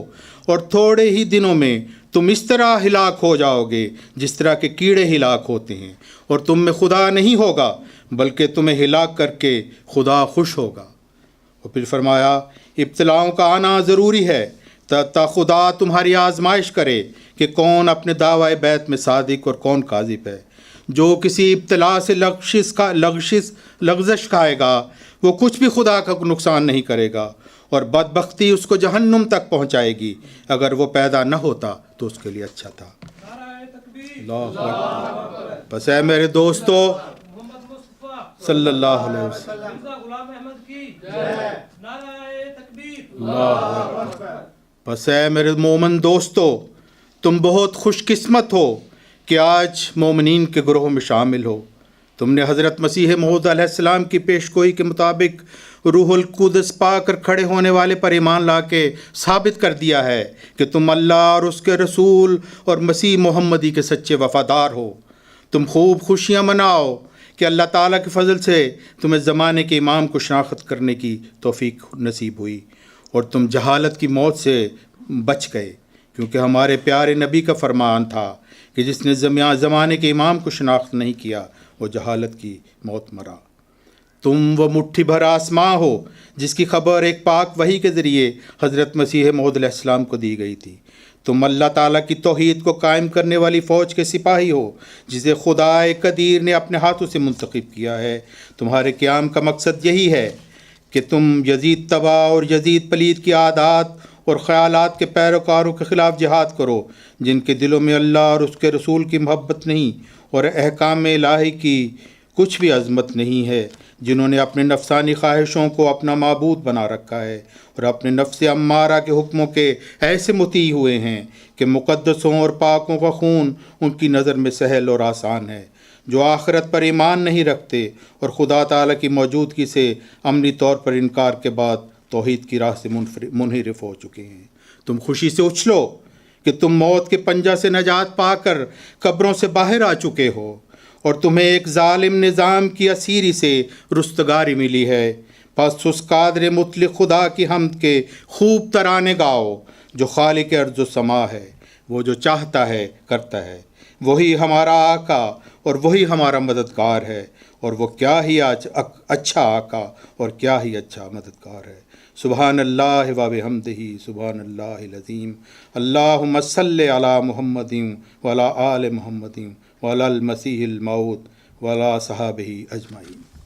اور تھوڑے ہی دنوں میں تم اس طرح ہلاک ہو جاؤ گے جس طرح کے کیڑے ہلاک ہوتے ہیں، اور تم میں خدا نہیں ہوگا بلکہ تمہیں ہلاک کر کے خدا خوش ہوگا۔ اور پھر فرمایا، ابتلاؤں کا آنا ضروری ہے تا خدا تمہاری آزمائش کرے کہ کون اپنے دعوی بیت میں صادق اور کون کاذب ہے۔ جو کسی ابتلا سے لغزش کھائے گا وہ کچھ بھی خدا کا نقصان نہیں کرے گا، اور بدبختی اس کو جہنم تک پہنچائے گی۔ اگر وہ پیدا نہ ہوتا تو اس کے لیے اچھا تھا۔ اللہ اکبر۔ بس اے میرے دوستو صلی اللہ علیہ وسلم، اللہ اکبر۔ بس اے میرے مومن دوستو، تم بہت خوش قسمت ہو کہ آج مومنین کے گروہ میں شامل ہو۔ تم نے حضرت مسیح موعود علیہ السلام کی پیش گوئی کے مطابق روح القدس پا کر کھڑے ہونے والے پر ایمان لا کے ثابت کر دیا ہے کہ تم اللہ اور اس کے رسول اور مسیح محمدی کے سچے وفادار ہو۔ تم خوب خوشیاں مناؤ کہ اللہ تعالیٰ کے فضل سے تمہیں زمانے کے امام کو شناخت کرنے کی توفیق نصیب ہوئی، اور تم جہالت کی موت سے بچ گئے، کیونکہ ہمارے پیارے نبی کا فرمان تھا کہ جس نے زمانے کے امام کو شناخت نہیں کیا وہ جہالت کی موت مرا۔ تم وہ مٹھی بھر آسماں ہو جس کی خبر ایک پاک وحی کے ذریعے حضرت مسیح موعود علیہ السلام کو دی گئی تھی۔ تم اللہ تعالیٰ کی توحید کو قائم کرنے والی فوج کے سپاہی ہو جسے خدائے قدیر نے اپنے ہاتھوں سے منتخب کیا ہے۔ تمہارے قیام کا مقصد یہی ہے کہ تم یزید تباہ اور یزید پلید کی عادات اور خیالات کے پیروکاروں کے خلاف جہاد کرو، جن کے دلوں میں اللہ اور اس کے رسول کی محبت نہیں اور احکام الہی کی کچھ بھی عظمت نہیں ہے، جنہوں نے اپنے نفسانی خواہشوں کو اپنا معبود بنا رکھا ہے اور اپنے نفس امارہ کے حکموں کے ایسے مطیع ہوئے ہیں کہ مقدسوں اور پاکوں کا خون ان کی نظر میں سہل اور آسان ہے، جو آخرت پر ایمان نہیں رکھتے اور خدا تعالیٰ کی موجودگی سے عملی طور پر انکار کے بعد توحید کی راہ سے منحرف ہو چکے ہیں۔ تم خوشی سے اچھلو کہ تم موت کے پنجہ سے نجات پا کر قبروں سے باہر آ چکے ہو، اور تمہیں ایک ظالم نظام کی اسیری سے رستگاری ملی ہے۔ پس اس قادر مطلق خدا کی حمد کے خوب ترانے گاؤ جو خالق ارض و سما ہے۔ وہ جو چاہتا ہے کرتا ہے، وہی ہمارا آقا اور وہی ہمارا مددگار ہے، اور وہ کیا ہی اچھا آقا اور کیا ہی اچھا مددگار ہے۔ سبحان اللہ و بحمدہ، سبحان اللہ العظیم۔ اللہم صلی علی محمد وعلی آل محمد وعلی المسیح الموعود وعلی صحابہ اجمعین۔